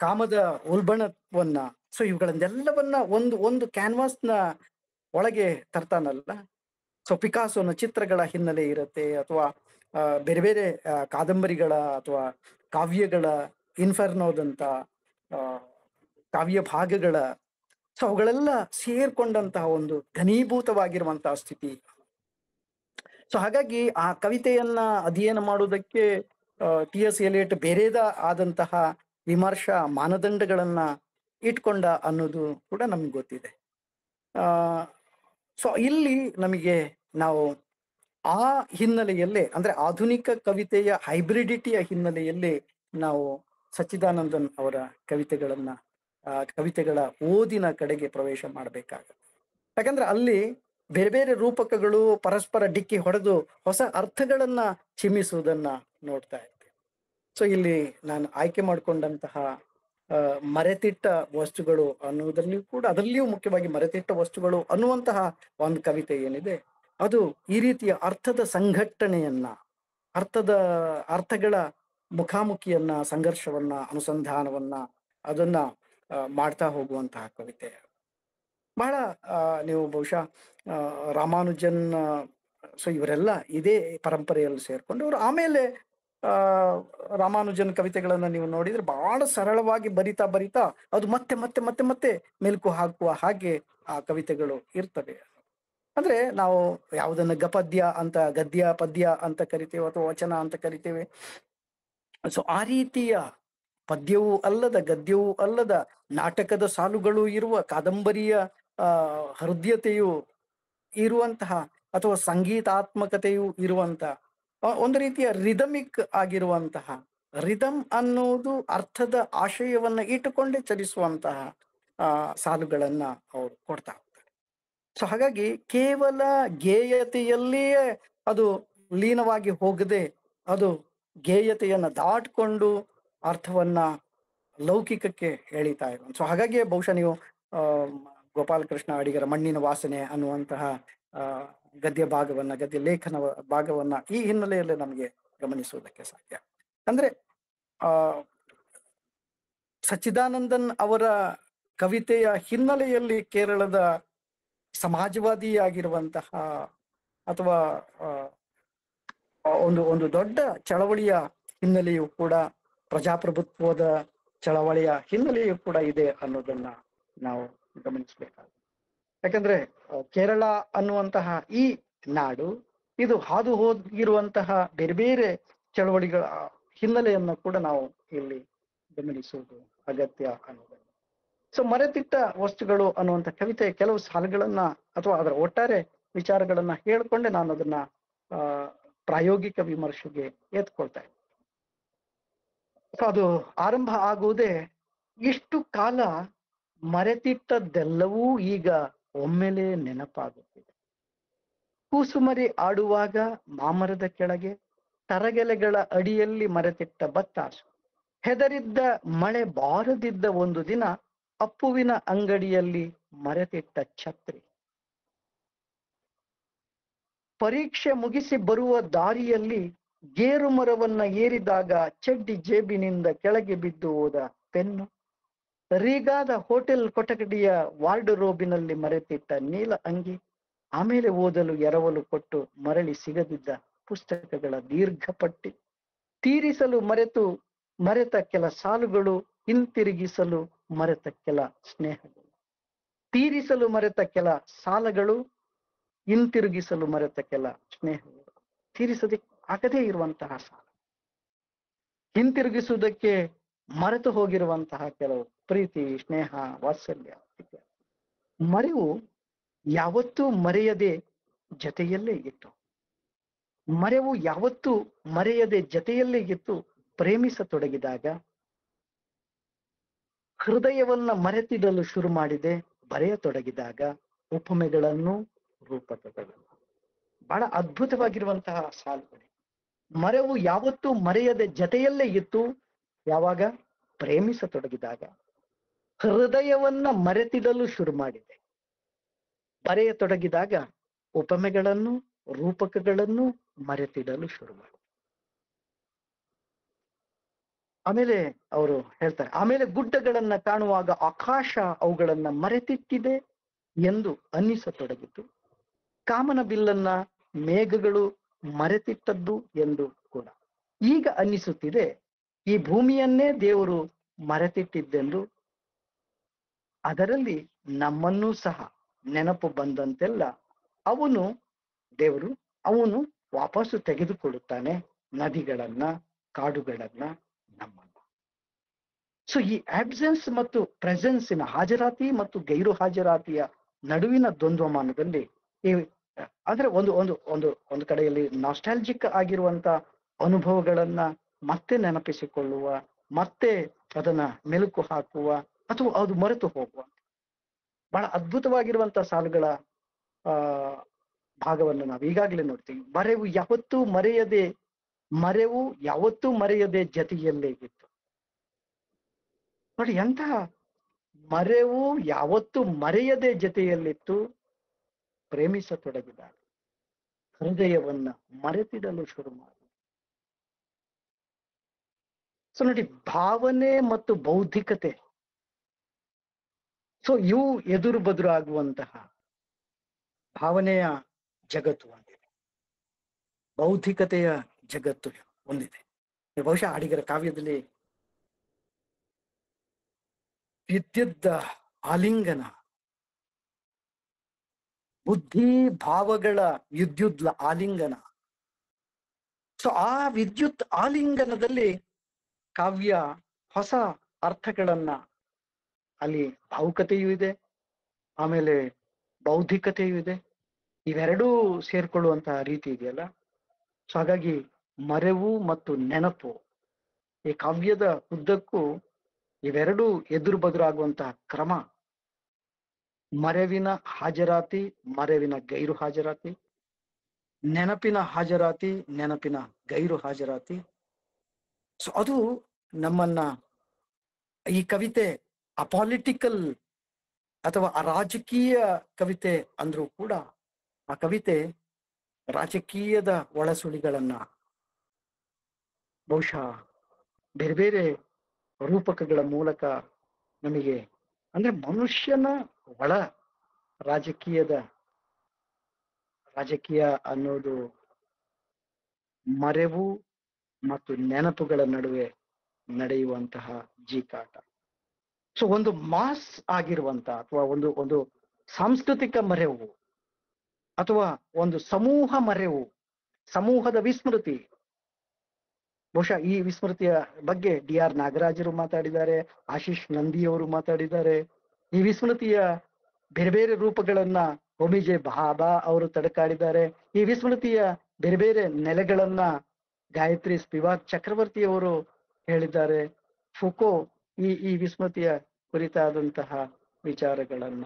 ಕಾಮದ ಉಲ್ಬಣವನ್ನ, ಸೊ ಇವುಗಳನ್ನೆಲ್ಲವನ್ನ ಒಂದು ಕ್ಯಾನ್ವಾಸ್ನ ಒಳಗೆ ತರ್ತಾನಲ್ಲ. ಸೊ ಪಿಕಾಸೋನ ಚಿತ್ರಗಳ ಹಿನ್ನೆಲೆ ಇರುತ್ತೆ, ಅಥವಾ ಬೇರೆ ಬೇರೆ ಕಾದಂಬರಿಗಳ ಅಥವಾ ಕಾವ್ಯಗಳ, ಇನ್ಫರ್ನೋದಂತ ಕಾವ್ಯ ಭಾಗಗಳ, ಸೊ ಅವುಗಳೆಲ್ಲ ಸೇರ್ಕೊಂಡಂತಹ ಒಂದು ಘನೀಭೂತವಾಗಿರುವಂತಹ ಸ್ಥಿತಿ. ಸೊ ಹಾಗಾಗಿ ಆ ಕವಿತೆಯನ್ನ ಅಧ್ಯಯನ ಮಾಡುವುದಕ್ಕೆ ಟಿ.ಎಸ್. ಎಲಿಯಟ್ ಬೇರೆದ ಆದಂತಹ ವಿಮರ್ಶಾ ಮಾನದಂಡಗಳನ್ನ ಇಟ್ಕೊಂಡ ಅನ್ನೋದು ಕೂಡ ನಮ್ಗೆ ಗೊತ್ತಿದೆ. ಸೊ ಇಲ್ಲಿ ನಮಗೆ ನಾವು ಆ ಹಿನ್ನೆಲೆಯಲ್ಲೇ, ಅಂದ್ರೆ ಆಧುನಿಕ ಕವಿತೆಯ ಹೈಬ್ರಿಡಿಟಿಯ ಹಿನ್ನೆಲೆಯಲ್ಲಿ ನಾವು ಸಚ್ಚಿದಾನಂದನ್ ಅವರ ಕವಿತೆಗಳ ಓದಿನ ಕಡೆಗೆ ಪ್ರವೇಶ ಮಾಡಬೇಕಾಗತ್ತೆ. ಯಾಕಂದ್ರೆ ಅಲ್ಲಿ ಬೇರೆ ಬೇರೆ ರೂಪಕಗಳು ಪರಸ್ಪರ ಡಿಕ್ಕಿ ಹೊಡೆದು ಹೊಸ ಅರ್ಥಗಳನ್ನ ಚಿಮ್ಮಿಸುವುದನ್ನ ನೋಡ್ತಾ ಇದ್ದೆ. ಸೊ ಇಲ್ಲಿ ನಾನು ಆಯ್ಕೆ ಮಾಡಿಕೊಂಡಂತಹ ಮರೆತಿಟ್ಟ ವಸ್ತುಗಳು ಅನ್ನುವುದರಲ್ಲಿಯೂ ಕೂಡ, ಅದರಲ್ಲಿಯೂ ಮುಖ್ಯವಾಗಿ ಮರೆತಿಟ್ಟ ವಸ್ತುಗಳು ಅನ್ನುವಂತಹ ಒಂದು ಕವಿತೆ ಏನಿದೆ, ಅದು ಈ ರೀತಿಯ ಅರ್ಥದ ಸಂಘಟನೆಯನ್ನ, ಅರ್ಥಗಳ ಮುಖಾಮುಖಿಯನ್ನ, ಸಂಘರ್ಷವನ್ನ, ಅನುಸಂಧಾನವನ್ನ ಅದನ್ನ ಮಾಡ್ತಾ ಹೋಗುವಂತಹ ಕವಿತೆ. ಬಹಳ ನೀವು ಬಹುಶಃ ರಾಮಾನುಜನ್, ಸೊ ಇವರೆಲ್ಲ ಇದೇ ಪರಂಪರೆಯಲ್ಲಿ ಸೇರ್ಕೊಂಡು ಅವರು ಆಮೇಲೆ ರಾಮಾನುಜನ್ ಕವಿತೆಗಳನ್ನ ನೀವು ನೋಡಿದ್ರೆ ಬಹಳ ಸರಳವಾಗಿ ಬರಿತಾ ಅದು ಮತ್ತೆ ಮತ್ತೆ ಮತ್ತೆ ಮತ್ತೆ ಮೆಲುಕು ಹಾಕುವ ಹಾಗೆ ಆ ಕವಿತೆಗಳು ಇರ್ತವೆ. ಅಂದ್ರೆ ನಾವು ಯಾವುದನ್ನ ಗಪದ್ಯ ಅಂತ, ಗದ್ಯ ಪದ್ಯ ಅಂತ ಕರಿತೇವೆ, ಅಥವಾ ವಚನ ಅಂತ ಕರಿತೇವೆ. ಸೊ ಆ ರೀತಿಯ ಪದ್ಯವೂ ಅಲ್ಲದ, ಗದ್ಯವೂ ಅಲ್ಲದ, ನಾಟಕದ ಸಾಲುಗಳು ಇರುವ, ಕಾದಂಬರಿಯ ಹೃದಯತೆಯು ಇರುವಂತಹ, ಅಥವಾ ಸಂಗೀತಾತ್ಮಕತೆಯು ಇರುವಂತಹ, ಒಂದು ರೀತಿಯ ರಿದಮಿಕ್ ಆಗಿರುವಂತಹ, ರಿದಮ್ ಅನ್ನೋದು ಅರ್ಥದ ಆಶಯವನ್ನ ಇಟ್ಟುಕೊಂಡೇ ಚಲಿಸುವಂತಹ ಸಾಲುಗಳನ್ನ ಅವರು ಕೊಡ್ತಾ ಹೋಗ್ತಾರೆ. ಸೊ ಹಾಗಾಗಿ ಕೇವಲ ಗೇಯತೆಯಲ್ಲಿಯೇ ಅದು ಲೀನವಾಗಿ ಹೋಗದೆ, ಅದು ಗೇಯತೆಯನ್ನ ದಾಟ್ಕೊಂಡು ಅರ್ಥವನ್ನ ಲೌಕಿಕಕ್ಕೆ ಎಳಿತಾ ಇರುವ. ಸೊ ಹಾಗಾಗಿ ಬಹುಶಃ ನೀವು ಗೋಪಾಲಕೃಷ್ಣ ಅಡಿಗರ ಮಣ್ಣಿನ ವಾಸನೆ ಅನ್ನುವಂತಹ ಗದ್ಯ ಲೇಖನ ಭಾಗವನ್ನ ಈ ಹಿನ್ನೆಲೆಯಲ್ಲಿ ನಮಗೆ ಗಮನಿಸುವುದಕ್ಕೆ ಸಾಧ್ಯ. ಅಂದ್ರೆ ಸಚ್ಚಿದಾನಂದನ್ ಅವರ ಕವಿತೆಯ ಹಿನ್ನೆಲೆಯಲ್ಲಿ ಕೇರಳದ ಸಮಾಜವಾದಿಯಾಗಿರುವಂತಹ, ಅಥವಾ ಒಂದು ದೊಡ್ಡ ಚಳವಳಿಯ ಹಿನ್ನೆಲೆಯೂ ಕೂಡ, ಪ್ರಜಾಪ್ರಭುತ್ವದ ಚಳವಳಿಯ ಹಿನ್ನೆಲೆಯೂ ಕೂಡ ಇದೆ ಅನ್ನೋದನ್ನ ನಾವು ಗಮನಿಸಬೇಕಾಗುತ್ತೆ. ಯಾಕಂದ್ರೆ ಕೇರಳ ಅನ್ನುವಂತಹ ಈ ನಾಡು, ಇದು ಹಾದು ಹೋಗಿರುವಂತಹ ಬೇರೆ ಬೇರೆ ಚಳವಳಿಗಳ ಹಿನ್ನೆಲೆಯನ್ನ ಕೂಡ ನಾವು ಇಲ್ಲಿ ಗಮನಿಸುವುದು ಅಗತ್ಯ ಅನ್ನೋದನ್ನು. ಸೊ ಮರೆತಿಟ್ಟ ವಸ್ತುಗಳು ಅನ್ನುವಂಥ ಕವಿತೆ ಕೆಲವು ಸಾಲುಗಳನ್ನ ಅಥವಾ ಅದರ ಒಟ್ಟಾರೆ ವಿಚಾರಗಳನ್ನ ಹೇಳ್ಕೊಂಡೆ ನಾನು ಅದನ್ನ ಪ್ರಾಯೋಗಿಕ ವಿಮರ್ಶೆಗೆ ಎತ್ಕೊಳ್ತಾ ಇದ್ದೆ. ಸೊ ಅದು ಆರಂಭ ಆಗುವುದೇ, ಇಷ್ಟು ಕಾಲ ಮರೆತಿಟ್ಟದ್ದೆಲ್ಲವೂ ಈಗ ಒಮ್ಮೆಲೆ ನೆನಪಾಗುತ್ತಿದೆ. ಕೂಸುಮರಿ ಆಡುವಾಗ ಮಾಮರದ ಕೆಳಗೆ, ತರಗೆಲೆಗಳ ಅಡಿಯಲ್ಲಿ ಮರೆತಿಟ್ಟ ಬತ್ತಾಸು, ಹೆದರಿದ್ದ ಮಳೆ ಬಾರದಿದ್ದ ಒಂದು ದಿನ, ಅಪ್ಪುವಿನ ಅಂಗಡಿಯಲ್ಲಿ ಮರೆತಿಟ್ಟ ಛತ್ರಿ, ಪರೀಕ್ಷೆ ಮುಗಿಸಿ ಬರುವ ದಾರಿಯಲ್ಲಿ ಗೇರು ಮರವನ್ನ ಏರಿದಾಗ ಚಡ್ಡಿ ಜೇಬಿನಿಂದ ಕೆಳಗೆ ಬಿದ್ದು ಹೋದ ಪೆನ್ನು, ರೀಗಾದ ಹೋಟೆಲ್ ಕೊಠಡಿಯ ವಾರ್ಡ್ರೋಬಿನಲ್ಲಿ ಮರೆತಿಟ್ಟ ನೀಲ ಅಂಗಿ, ಆಮೇಲೆ ಓದಲು ಎರವಲು ಕೊಟ್ಟು ಮರಳಿ ಸಿಗದಿದ್ದ ಪುಸ್ತಕಗಳ ದೀರ್ಘ ಪಟ್ಟಿ, ತೀರಿಸಲು ಮರೆತು ಮರೆತ ಕೆಲ ಸಾಲುಗಳು, ಹಿಂತಿರುಗಿಸಲು ಮರೆತ ಕೆಲ ಸ್ನೇಹಗಳು. ತೀರಿಸಲು ಮರೆತ ಕೆಲ ಸಾಲಗಳು, ಹಿಂತಿರುಗಿಸಲು ಮರೆತ ಕೆಲ ಸ್ನೇಹಗಳು. ತೀರಿಸೋದಕ್ಕೆ ಆಗದೇ ಇರುವಂತಹ ಸಾಲ, ಹಿಂತಿರುಗಿಸುವುದಕ್ಕೆ ಮರೆತು ಹೋಗಿರುವಂತಹ ಕೆಲವು ಪ್ರೀತಿ, ಸ್ನೇಹ, ವಾತ್ಸಲ್ಯ. ಮರೆವು ಯಾವತ್ತೂ ಮರೆಯದೆ ಜೊತೆಯಲ್ಲೇ ಇತ್ತು. ಮರೆವು ಯಾವತ್ತೂ ಮರೆಯದೆ ಜೊತೆಯಲ್ಲೇ ಇತ್ತು ಪ್ರೇಮಿಸತೊಡಗಿದಾಗ ಹೃದಯವನ್ನ ಮರೆತಿಡಲು ಶುರು ಮಾಡಿದೆ. ಬರೆಯತೊಡಗಿದಾಗ ಉಪಮೆಗಳನ್ನು, ರೂಪಕಗಳನ್ನು. ಬಹಳ ಅದ್ಭುತವಾಗಿರುವಂತಹ ಸಾಲುಗಳು. ಮರೆವು ಯಾವತ್ತೂ ಮರೆಯದೆ ಜೊತೆಯಲ್ಲೇ ಇತ್ತು. ಯಾವಾಗ? ಪ್ರೇಮಿಸತೊಡಗಿದಾಗ. ಹೃದಯವನ್ನ ಮರೆತಿಡಲು ಶುರು ಮಾಡಿದೆ. ಬರೆಯತೊಡಗಿದಾಗ ಉಪಮೆಗಳನ್ನು, ರೂಪಕಗಳನ್ನು ಮರೆತಿಡಲು ಶುರು ಮಾಡಿದೆ. ಆಮೇಲೆ ಅವರು ಹೇಳ್ತಾರೆ, ಆಮೇಲೆ ಗುಡ್ಡಗಳನ್ನ ಕಾಣುವಾಗ ಆಕಾಶ ಅವುಗಳನ್ನ ಮರೆತಿಟ್ಟಿದೆ ಎಂದು ಅನ್ನಿಸತೊಡಗಿತು. ಕಾಮನ ಬಿಲ್ಲನ್ನ ಮೇಘಗಳು ಮರೆತಿಟ್ಟದ್ದು ಎಂದು ಕೂಡ ಈಗ ಅನ್ನಿಸುತ್ತಿದೆ. ಈ ಭೂಮಿಯನ್ನೇ ದೇವರು ಮರೆತಿಟ್ಟಿದ್ದೆಂದು. ಅದರಲ್ಲಿ ನಮ್ಮನ್ನೂ ಸಹ ನೆನಪು ಬಂದಂತೆಲ್ಲ ಅವನು ವಾಪಸ್ಸು ತೆಗೆದುಕೊಳ್ಳುತ್ತಾನೆ, ನದಿಗಳನ್ನ, ಕಾಡುಗಳನ್ನ, ನಮ್ಮನ್ನ. ಸೊ ಈ ಆಬ್ಸೆನ್ಸ್ ಮತ್ತು ಪ್ರೆಸೆನ್ಸಿನ, ಹಾಜರಾತಿ ಮತ್ತು ಗೈರು ಹಾಜರಾತಿಯ ನಡುವಿನ ದ್ವಂದ್ವಮಾನದಲ್ಲಿ ಅಂದ್ರೆ ಒಂದು ಕಡೆಯಲ್ಲಿ ನಾಸ್ಟಾಲ್ಜಿಕ್ ಆಗಿರುವಂತ ಅನುಭವಗಳನ್ನ ಮತ್ತೆ ನೆನಪಿಸಿಕೊಳ್ಳುವ, ಮತ್ತೆ ಅದನ್ನ ಮೆಲುಕು ಹಾಕುವ, ಅಥವಾ ಅದು ಮರೆತು ಹೋಗುವ ಬಹಳ ಅದ್ಭುತವಾಗಿರುವಂತಹ ಸಾಲುಗಳ ಭಾಗವನ್ನು ನಾವು ಈಗಾಗಲೇ ನೋಡ್ತೀವಿ. ಮರೆವು ಯಾವತ್ತೂ ಮರೆಯದೆ ಜೊತೆಯಲ್ಲೇ ಇತ್ತು. ನೋಡಿ, ಎಂತಹ ಮರೆವು ಯಾವತ್ತೂ ಮರೆಯದೆ ಜೊತೆಯಲ್ಲಿತ್ತು. ಪ್ರೇಮಿಸತೊಡಗಿದಾಗ ಹೃದಯವನ್ನ ಮರೆತಿಡಲು ಶುರು ಮಾಡಿ. ಸೊ ನೋಡಿ, ಭಾವನೆ ಮತ್ತು ಬೌದ್ಧಿಕತೆ, ಸೊ ಇವು ಎದುರು ಬದುರು ಆಗುವಂತಹ ಭಾವನೆಯ ಜಗತ್ತು ಒಂದಿದೆ, ಬೌದ್ಧಿಕತೆಯ ಜಗತ್ತು ಒಂದಿದೆ. ಬಹುಶಃ ಅಡಿಗರ ಕಾವ್ಯದಲ್ಲಿ ವಿದ್ಯುತ್ ಆಲಿಂಗನ, ಬುದ್ಧಿ ಭಾವಗಳ ವಿದ್ಯುತ್ ಆಲಿಂಗನ. ಸೊ ಆ ವಿದ್ಯುತ್ ಆಲಿಂಗನದಲ್ಲಿ ಕಾವ್ಯ ಹೊಸ ಅರ್ಥಗಳನ್ನ, ಅಲ್ಲಿ ಭಾವುಕತೆಯೂ ಇದೆ, ಆಮೇಲೆ ಬೌದ್ಧಿಕತೆಯೂ ಇದೆ, ಇವೆರಡೂ ಸೇರ್ಕೊಳ್ಳುವಂತಹ ರೀತಿ ಇದೆಯಲ್ಲ. ಸೊ ಹಾಗಾಗಿ ಮರೆವು ಮತ್ತು ನೆನಪು, ಈ ಕಾವ್ಯದ ಉದ್ದಕ್ಕೂ ಇವೆರಡೂ ಎದುರು ಬದುರಾಗುವಂತಹ ಕ್ರಮ. ಮರೆವಿನ ಹಾಜರಾತಿ, ಮರೆವಿನ ಗೈರು ಹಾಜರಾತಿ, ನೆನಪಿನ ಹಾಜರಾತಿ, ನೆನಪಿನ ಗೈರು ಹಾಜರಾತಿ. ಸೊ ಅದು ನಮ್ಮನ್ನ, ಈ ಕವಿತೆ ಅಪಾಲಿಟಿಕಲ್ ಅಥವಾ ಅರಾಜಕೀಯ ಕವಿತೆ ಅಂದ್ರೂ ಕೂಡ ಆ ಕವಿತೆ ರಾಜಕೀಯದ ಒಳಸುಳಿಗಳನ್ನ ಬಹುಶಃ ಬೇರೆ ಬೇರೆ ರೂಪಕಗಳ ಮೂಲಕ ನಮಗೆ, ಅಂದ್ರೆ ಮನುಷ್ಯನ ಒಳ ರಾಜಕೀಯ ಅನ್ನೋದು ಮರೆವು ಮತ್ತು ನೆನಪುಗಳ ನಡುವೆ ನಡೆಯುವಂತಹ ಜೀಕಾಟ. ಸೊ ಒಂದು ಮಾಸ್ ಆಗಿರುವಂತಹ, ಅಥವಾ ಒಂದು ಸಾಂಸ್ಕೃತಿಕ ಮರೆವು, ಅಥವಾ ಒಂದು ಸಮೂಹ ಮರೆವು, ಸಮೂಹದ ವಿಸ್ಮೃತಿ. ಬಹುಶಃ ಈ ವಿಸ್ಮೃತಿಯ ಬಗ್ಗೆ DR ನಾಗರಾಜರು ಮಾತಾಡಿದ್ದಾರೆ, ಆಶೀಶ್ ನಂದಿಯವರು ಮಾತಾಡಿದ್ದಾರೆ. ಈ ವಿಸ್ಮೃತಿಯ ಬೇರೆ ಬೇರೆ ರೂಪಗಳನ್ನ ಹೋಮಿಜೆ ಭಾಬಾ ಅವರು ತಡಕಾಡಿದ್ದಾರೆ. ಈ ವಿಸ್ಮೃತಿಯ ಬೇರೆ ಬೇರೆ ನೆಲೆಗಳನ್ನ ಗಾಯತ್ರಿ ಸ್ಪಿವಾಕ್ ಚಕ್ರವರ್ತಿಯವರು ಹೇಳಿದ್ದಾರೆ. ಫುಕೋ ಈ ವಿಸ್ಮೃತಿಯ ಕುರಿತಾದಂತಹ ವಿಚಾರಗಳನ್ನ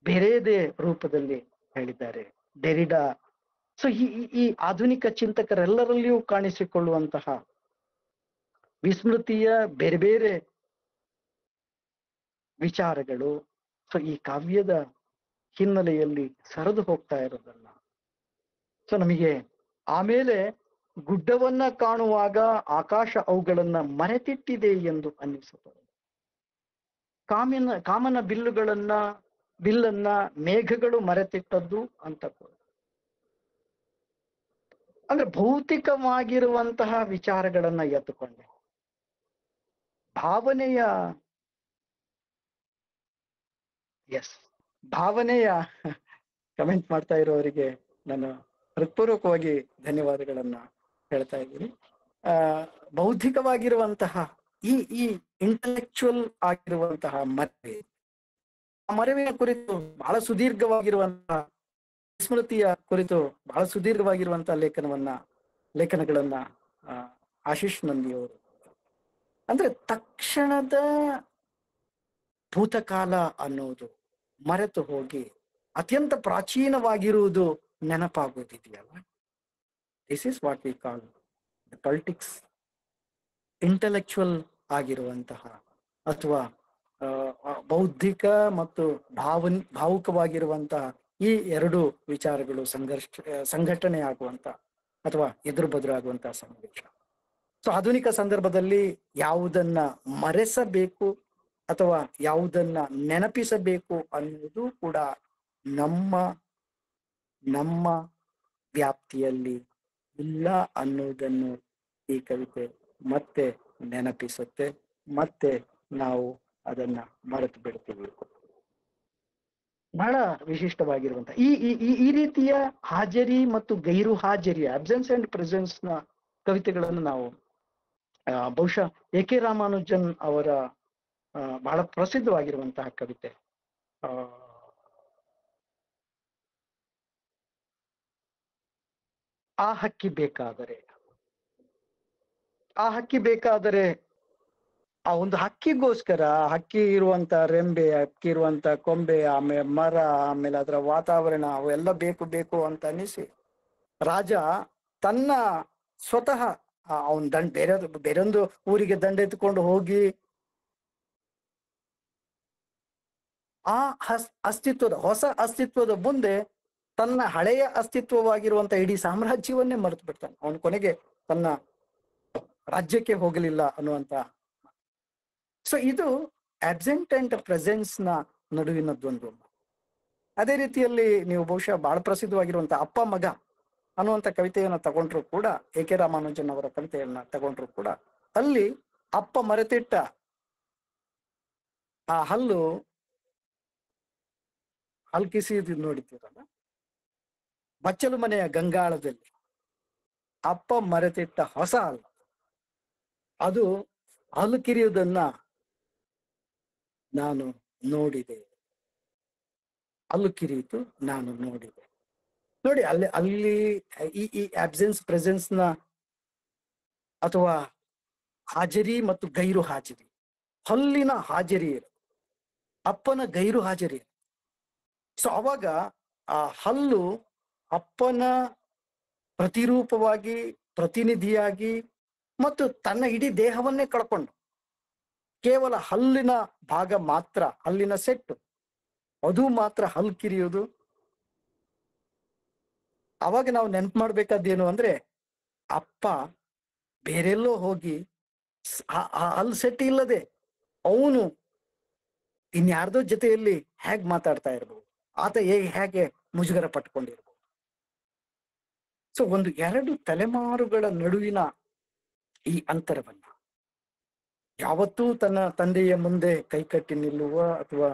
ಬೇರೆದೇ ರೂಪದಲ್ಲಿ ಹೇಳಿದ್ದಾರೆ. ಡೆರಿಡಾ. ಸೊ ಈ ಆಧುನಿಕ ಚಿಂತಕರೆಲ್ಲರಲ್ಲಿಯೂ ಕಾಣಿಸಿಕೊಳ್ಳುವಂತಹ ವಿಸ್ಮೃತಿಯ ಬೇರೆ ಬೇರೆ ವಿಚಾರಗಳು ಸೊ ಈ ಕಾವ್ಯದ ಹಿನ್ನೆಲೆಯಲ್ಲಿ ಸರಿದು ಹೋಗ್ತಾ ಇರೋದಲ್ಲ. ಸೊ ನಮಗೆ ಆಮೇಲೆ ಗುಡ್ಡವನ್ನ ಕಾಣುವಾಗ ಆಕಾಶ ಅವುಗಳನ್ನ ಮರೆತಿಟ್ಟಿದೆ ಎಂದು ಅನ್ನಿಸುತ್ತದೆ. ಕಾಮನ ಬಿಲ್ಲನ್ನ ಮೇಘಗಳು ಮರೆತಿಟ್ಟದ್ದು ಅಂತ ಕೂಡ. ಅಂದ್ರೆ ಭೌತಿಕವಾಗಿರುವಂತಹ ವಿಚಾರಗಳನ್ನ ಎತ್ತುಕೊಂಡೆ, ಭಾವನೆಯ ಭಾವನೆಯ ಕಮೆಂಟ್ ಮಾಡ್ತಾ ಇರೋವರಿಗೆ ನಾನು ಹೃತ್ಪೂರ್ವಕವಾಗಿ ಧನ್ಯವಾದಗಳನ್ನ ಹೇಳ್ತಾ ಇದ್ದೀನಿ. ಬೌದ್ಧಿಕವಾಗಿರುವಂತಹ ಈ ಈ ಇಂಟೆಲೆಕ್ಚುಯಲ್ ಆಗಿರುವಂತಹ ಮರವೆ, ಆ ಮರವಿನ ಕುರಿತು ಬಹಳ ಸುದೀರ್ಘವಾಗಿರುವಂತಹ, ಸ್ಮೃತಿಯ ಕುರಿತು ಬಹಳ ಸುದೀರ್ಘವಾಗಿರುವಂತಹ ಲೇಖನಗಳನ್ನ ಆಶೀಶ್ ನಂದಿಯವರು, ಅಂದ್ರೆ ತಕ್ಷಣದ ಭೂತಕಾಲ ಅನ್ನೋದು ಮರೆತು ಹೋಗಿ ಅತ್ಯಂತ ಪ್ರಾಚೀನವಾಗಿರುವುದು ನೆನಪಾಗೋದಿದೆಯಲ್ಲ, this is what we call politics. Intellectual ಆಗಿರುವಂತಹ ಅಥವಾ ಬೌದ್ಧಿಕ ಮತ್ತು ಭಾವುಕವಾಗಿರುವಂತಹ ಈ ಎರಡು ವಿಚಾರಗಳು ಸಂಘಟನೆ ಆಗುವಂತ ಅಥವಾ ಎದುರು ಬದುರಾಗುವಂತಹ ಸನ್ನಿವೇಶ. ಸೊ ಆಧುನಿಕ ಸಂದರ್ಭದಲ್ಲಿ ಯಾವುದನ್ನ ಮರೆಸಬೇಕು ಅಥವಾ ಯಾವುದನ್ನ ನೆನಪಿಸಬೇಕು ಅನ್ನೋದು ಕೂಡ ನಮ್ಮ ವ್ಯಾಪ್ತಿಯಲ್ಲಿ ಇಲ್ಲ ಅನ್ನೋದನ್ನು ಈ ಕವಿತೆ ಮತ್ತೆ ನೆನಪಿಸುತ್ತೆ. ಮತ್ತೆ ನಾವು ಅದನ್ನ ಮರೆತು ಬಿಡ್ತೀವಿ. ಬಹಳ ವಿಶಿಷ್ಟವಾಗಿರುವಂತ ಈ ರೀತಿಯ ಹಾಜರಿ ಮತ್ತು ಗೈರು ಹಾಜರಿಯ ಅಬ್ಸೆನ್ಸ್ ಅಂಡ್ ಪ್ರೆಸೆನ್ಸ್ ನ ಕವಿತೆಗಳನ್ನು ನಾವು ಬಹುಶಃ ಎ.ಕೆ. ರಾಮಾನುಜನ್ ಅವರ ಬಹಳ ಪ್ರಸಿದ್ಧವಾಗಿರುವಂತಹ ಕವಿತೆ ಆ ಹಕ್ಕಿ ಬೇಕಾದರೆ ಆ ಒಂದು ಹಕ್ಕಿಗೋಸ್ಕರ, ಹಕ್ಕಿ ಇರುವಂತ ರೆಂಬೆ, ಹಕ್ಕಿ ಇರುವಂತ ಕೊಂಬೆ, ಆಮೇಲೆ ಮರ, ಆಮೇಲೆ ಅದರ ವಾತಾವರಣ ಅವೆಲ್ಲ ಬೇಕು ಅಂತ ಅನಿಸಿ ರಾಜ ತನ್ನ ಸ್ವತಃ ಅವನ್ ಬೇರೊಂದು ಊರಿಗೆ ದಂಡೆತ್ಕೊಂಡು ಹೋಗಿ ಆ ಹೊಸ ಅಸ್ತಿತ್ವದ ಮುಂದೆ ತನ್ನ ಹಳೆಯ ಅಸ್ತಿತ್ವವಾಗಿರುವಂತ ಇಡೀ ಸಾಮ್ರಾಜ್ಯವನ್ನೇ ಮರೆತು ಬಿಡ್ತಾನೆ. ಅವನ ಕೊನೆಗೆ ತನ್ನ ರಾಜ್ಯಕ್ಕೆ ಹೋಗಲಿಲ್ಲ ಅನ್ನುವಂತ. ಸೊ ಇದು ಅಬ್ಸೆಂಟ್ ಅಂಡ್ ಪ್ರೆಸೆನ್ಸ್ ನ ನಡುವಿನ ದ್ವಂದ್ವ. ಅದೇ ರೀತಿಯಲ್ಲಿ ನೀವು ಬಹುಶಃ ಬಹಳ ಪ್ರಸಿದ್ಧವಾಗಿರುವಂತ ಅಪ್ಪ ಮಗ ಅನ್ನುವಂಥ ಕವಿತೆಯನ್ನ ತಗೊಂಡ್ರು ಕೂಡ, ಎ.ಕೆ. ರಾಮಾನುಜನ್ ಅವರ ಕವಿತೆಯನ್ನ ತಗೊಂಡ್ರು ಕೂಡ, ಅಲ್ಲಿ ಅಪ್ಪ ಮರೆತಿಟ್ಟ ಆ ಹಲ್ಲು ಕಿಸಿ ನೋಡಿದ್ದೀರಲ್ಲ, ಬಚ್ಚಲು ಮನೆಯ ಗಂಗಾಳದಲ್ಲಿ ಅಪ್ಪ ಮರೆತಿಟ್ಟ ಹೊಸ ಹಲ್ಲು, ಅದು ಹಲ್ಲು ಕಿರಿಯುವುದನ್ನ ನಾನು ನೋಡಿದೆ, ಹಲ್ಲು ಕಿರಿಯಿತು ನಾನು ನೋಡಿದೆ. ನೋಡಿ ಅಲ್ಲಿ ಈ ಅಬ್ಸೆನ್ಸ್ ಪ್ರೆಸೆನ್ಸ್ ನ ಅಥವಾ ಹಾಜರಿ ಮತ್ತು ಗೈರು ಹಾಜರಿ, ಹಲ್ಲಿನ ಹಾಜರಿ ಇರೋದು, ಅಪ್ಪನ ಗೈರು ಹಾಜರಿ. ಸೊ ಅವಾಗ ಆ ಹಲ್ಲು ಅಪ್ಪನ ಪ್ರತಿರೂಪವಾಗಿ, ಪ್ರತಿನಿಧಿಯಾಗಿ ಮತ್ತು ತನ್ನ ಇಡೀ ದೇಹವನ್ನೇ ಕಳ್ಕೊಂಡು ಕೇವಲ ಹಲ್ಲಿನ ಭಾಗ ಮಾತ್ರ, ಹಲ್ಲಿನ ಸೆಟ್ಟು ಅದು ಮಾತ್ರ ಹಲ್ಲು ಕಿರಿಯೋದು. ಅವಾಗ ನಾವು ನೆನ್ಪು ಮಾಡ್ಬೇಕಾದ್ದೇನು ಅಂದ್ರೆ, ಅಪ್ಪ ಬೇರೆಲ್ಲೋ ಹೋಗಿ ಹಲ್ಲು ಸೆಟ್ ಇಲ್ಲದೆ ಅವನು ಇನ್ಯಾರ್ದೋ ಜೊತೆಯಲ್ಲಿ ಹೇಗೆ ಮಾತಾಡ್ತಾ ಇರ್ಬೋದು, ಆತ ಹೇಗೆ ಮುಜುಗರ ಪಟ್ಕೊಂಡಿರ್ಬೋದು. ಸೊ ಒಂದು ಎರಡು ತಲೆಮಾರುಗಳ ನಡುವಿನ ಈ ಅಂತರವನ್ನ ಯಾವತ್ತೂ ತನ್ನ ತಂದೆಯ ಮುಂದೆ ಕೈಕಟ್ಟಿ ನಿಲ್ಲುವ ಅಥವಾ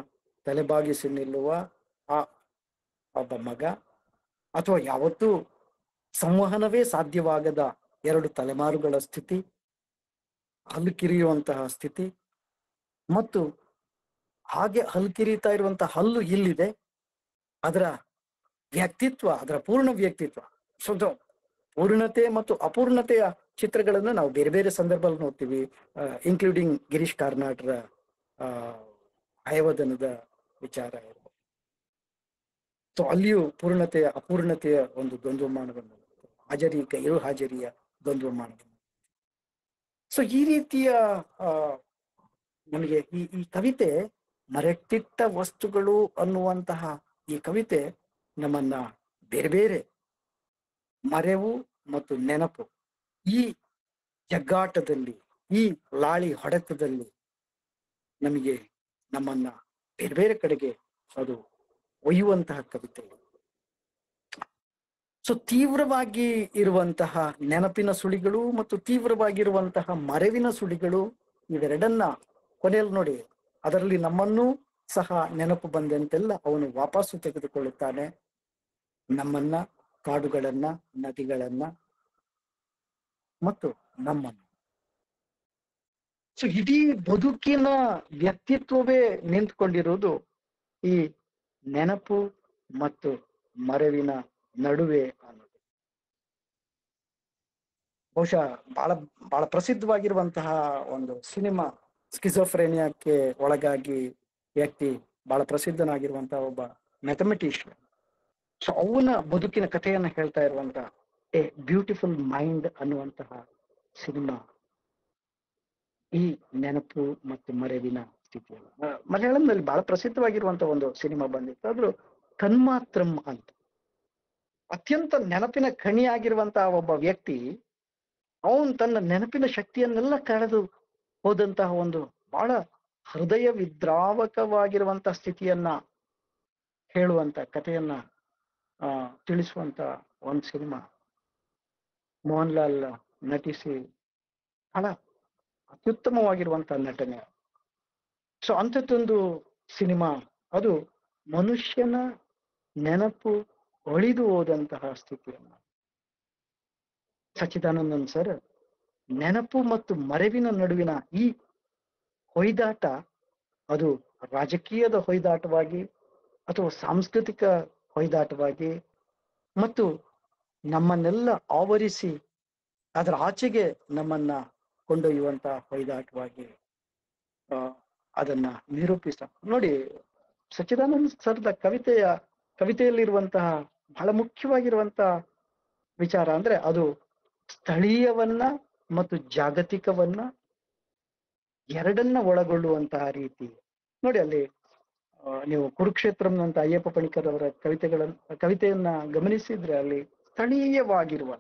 ತಲೆಬಾಗಿಸಿ ನಿಲ್ಲುವ ಆ ಒಬ್ಬ ಮಗ, ಅಥವಾ ಯಾವತ್ತೂ ಸಂವಹನವೇ ಸಾಧ್ಯವಾಗದ ಎರಡು ತಲೆಮಾರುಗಳ ಸ್ಥಿತಿ, ಹಲ್ಲು ಕಿರಿಯುವಂತಹ ಸ್ಥಿತಿ, ಮತ್ತು ಹಾಗೆ ಹಲ್ಲು ಕಿರಿಯುತ್ತಾ ಇರುವಂತಹ ಹಲ್ಲು ಇಲ್ಲಿದೆ, ಅದರ ವ್ಯಕ್ತಿತ್ವ, ಅದರ ಪೂರ್ಣ ವ್ಯಕ್ತಿತ್ವ. ಸೊ ಪೂರ್ಣತೆ ಮತ್ತು ಅಪೂರ್ಣತೆಯ ಚಿತ್ರಗಳನ್ನು ನಾವು ಬೇರೆ ಬೇರೆ ಸಂದರ್ಭದಲ್ಲಿ ನೋಡ್ತೀವಿ, ಇನ್ಕ್ಲೂಡಿಂಗ್ ಗಿರೀಶ್ ಕಾರ್ನಾಡ್ರ ಹಯವದನದ ವಿಚಾರ ಇರ್ಬೋದು. ಸೊ ಅಲ್ಲಿಯೂ ಪೂರ್ಣತೆಯ ಅಪೂರ್ಣತೆಯ ಒಂದು ದ್ವಂದ್ವಮಾನವನ್ನು, ಹಾಜರಿ ಗೈರು ಹಾಜರಿಯ ದ್ವಂದ್ವಮಾನವನ್ನು. ಸೊ ಈ ರೀತಿಯ ನಮಗೆ ಈ ಕವಿತೆ ಮರೆಟ್ಟಿಟ್ಟ ವಸ್ತುಗಳು ಅನ್ನುವಂತಹ ಈ ಕವಿತೆ ನಮ್ಮನ್ನ ಬೇರೆ ಬೇರೆ ಮರೆವು ಮತ್ತು ನೆನಪು ಈ ಜಗ್ಗಾಟದಲ್ಲಿ, ಈ ಲಾಳಿ ಹೊಡೆತದಲ್ಲಿ ನಮಗೆ ನಮ್ಮನ್ನ ಬೇರೆ ಬೇರೆ ಕಡೆಗೆ ಅದು ಒಯ್ಯುವಂತಹ ಕವಿತೆ. ಸೊ ತೀವ್ರವಾಗಿ ಇರುವಂತಹ ನೆನಪಿನ ಸುಳಿಗಳು ಮತ್ತು ತೀವ್ರವಾಗಿರುವಂತಹ ಮರೆವಿನ ಸುಳಿಗಳು ಇವೆರಡನ್ನ ಕೊನೆಯಲ್ಲಿ ನೋಡಿ, ಅದರಲ್ಲಿ ನಮ್ಮನ್ನೂ ಸಹ ನೆನಪು ಬಂದಂತೆಲ್ಲ ಅವನು ವಾಪಸ್ಸು ತೆಗೆದುಕೊಳ್ಳುತ್ತಾನೆ. ನಮ್ಮನ್ನ, ಕಾಡುಗಳನ್ನ, ನದಿಗಳನ್ನ ಮತ್ತು ನಮ್ಮನ್ನು. ಸೊ ಇಡೀ ಬದುಕಿನ ವ್ಯಕ್ತಿತ್ವವೇ ನಿಂತ್ಕೊಂಡಿರುವುದು ಈ ನೆನಪು ಮತ್ತು ಮರೆವಿನ ನಡುವೆ ಅನ್ನೋದು. ಬಹುಶಃ ಬಹಳ ಬಹಳ ಪ್ರಸಿದ್ಧವಾಗಿರುವಂತಹ ಒಂದು ಸಿನಿಮಾ, ಸ್ಕಿಜೋಫ್ರೇನಿಯಾಕ್ಕೆ ಒಳಗಾಗಿ ವ್ಯಕ್ತಿ, ಬಹಳ ಪ್ರಸಿದ್ಧನಾಗಿರುವಂತಹ ಒಬ್ಬ ಮ್ಯಾಥಮೆಟಿಷಿಯನ್. ಸೊ ಅವನ ಬದುಕಿನ ಕಥೆಯನ್ನ ಹೇಳ್ತಾ ಇರುವಂತಹ ಎ ಬ್ಯೂಟಿಫುಲ್ ಮೈಂಡ್ ಅನ್ನುವಂತಹ ಸಿನಿಮಾ ಈ ನೆನಪು ಮತ್ತು ಮರೆವಿನ ಸ್ಥಿತಿಯನ್ನು, ಮಲಯಾಳಂನಲ್ಲಿ ಬಹಳ ಪ್ರಸಿದ್ಧವಾಗಿರುವಂತಹ ಒಂದು ಸಿನಿಮಾ ಬಂದಿತ್ತು. ಅದ್ರ ತನ್ಮಾತ್ರಂ ಅಂತ. ಅತ್ಯಂತ ನೆನಪಿನ ಖಣಿಯಾಗಿರುವಂತಹ ಒಬ್ಬ ವ್ಯಕ್ತಿ, ಅವನು ತನ್ನ ನೆನಪಿನ ಶಕ್ತಿಯನ್ನೆಲ್ಲ ಕಳೆದು ಹೋದಂತಹ ಒಂದು ಬಹಳ ಹೃದಯ ವಿದ್ರಾವಕವಾಗಿರುವಂತಹ ಸ್ಥಿತಿಯನ್ನ ಹೇಳುವಂತ ಕಥೆಯನ್ನ ತಿಳಿಸುವಂತ ಒಂದು ಸಿನಿಮಾ. ಮೋಹನ್ ಲಾಲ್ ನಟಿಸಿ ಬಹಳ ಅತ್ಯುತ್ತಮವಾಗಿರುವಂತಹ ನಟನೆ. ಸೊ ಅಂಥದ್ದೊಂದು ಸಿನಿಮಾ, ಅದು ಮನುಷ್ಯನ ನೆನಪು ಒಳಿದು ಹೋದಂತಹ ಸ್ಥಿತಿಯನ್ನ ಸಚ್ಚಿದಾನಂದನ್ ಸರ್ ನೆನಪು ಮತ್ತು ಮರೆವಿನ ನಡುವಿನ ಈ ಹೊಯ್ದಾಟ, ಅದು ರಾಜಕೀಯದ ಹೊಯ್ದಾಟವಾಗಿ ಅಥವಾ ಸಾಂಸ್ಕೃತಿಕ ಹೊಯ್ದಾಟವಾಗಿ ಮತ್ತು ನಮ್ಮನ್ನೆಲ್ಲ ಆವರಿಸಿ ಅದರ ಆಚೆಗೆ ನಮ್ಮನ್ನ ಕೊಂಡೊಯ್ಯುವಂತ ಹೊಯ್ದಾಟವಾಗಿ ಅದನ್ನ ನಿರೂಪಿಸ ನೋಡಿ. ಸಚ್ಚಿದಾನಂದ ಸರ್ದ ಕವಿತೆಯಲ್ಲಿರುವಂತಹ ಬಹಳ ಮುಖ್ಯವಾಗಿರುವಂತಹ ವಿಚಾರ ಅಂದ್ರೆ ಅದು ಸ್ಥಳೀಯವನ್ನ ಮತ್ತು ಜಾಗತಿಕವನ್ನ ಎರಡನ್ನ ಒಳಗೊಳ್ಳುವಂತಹ ರೀತಿ. ನೋಡಿ ಅಲ್ಲಿ ನೀವು ಕುರುಕ್ಷೇತ್ರಂನಂತ ಅಯ್ಯಪ್ಪ ಪಣಿಕರ್ ಅವರ ಕವಿತೆಯನ್ನ ಗಮನಿಸಿದ್ರೆ ಅಲ್ಲಿ ಸ್ಥಳೀಯವಾಗಿರುವ,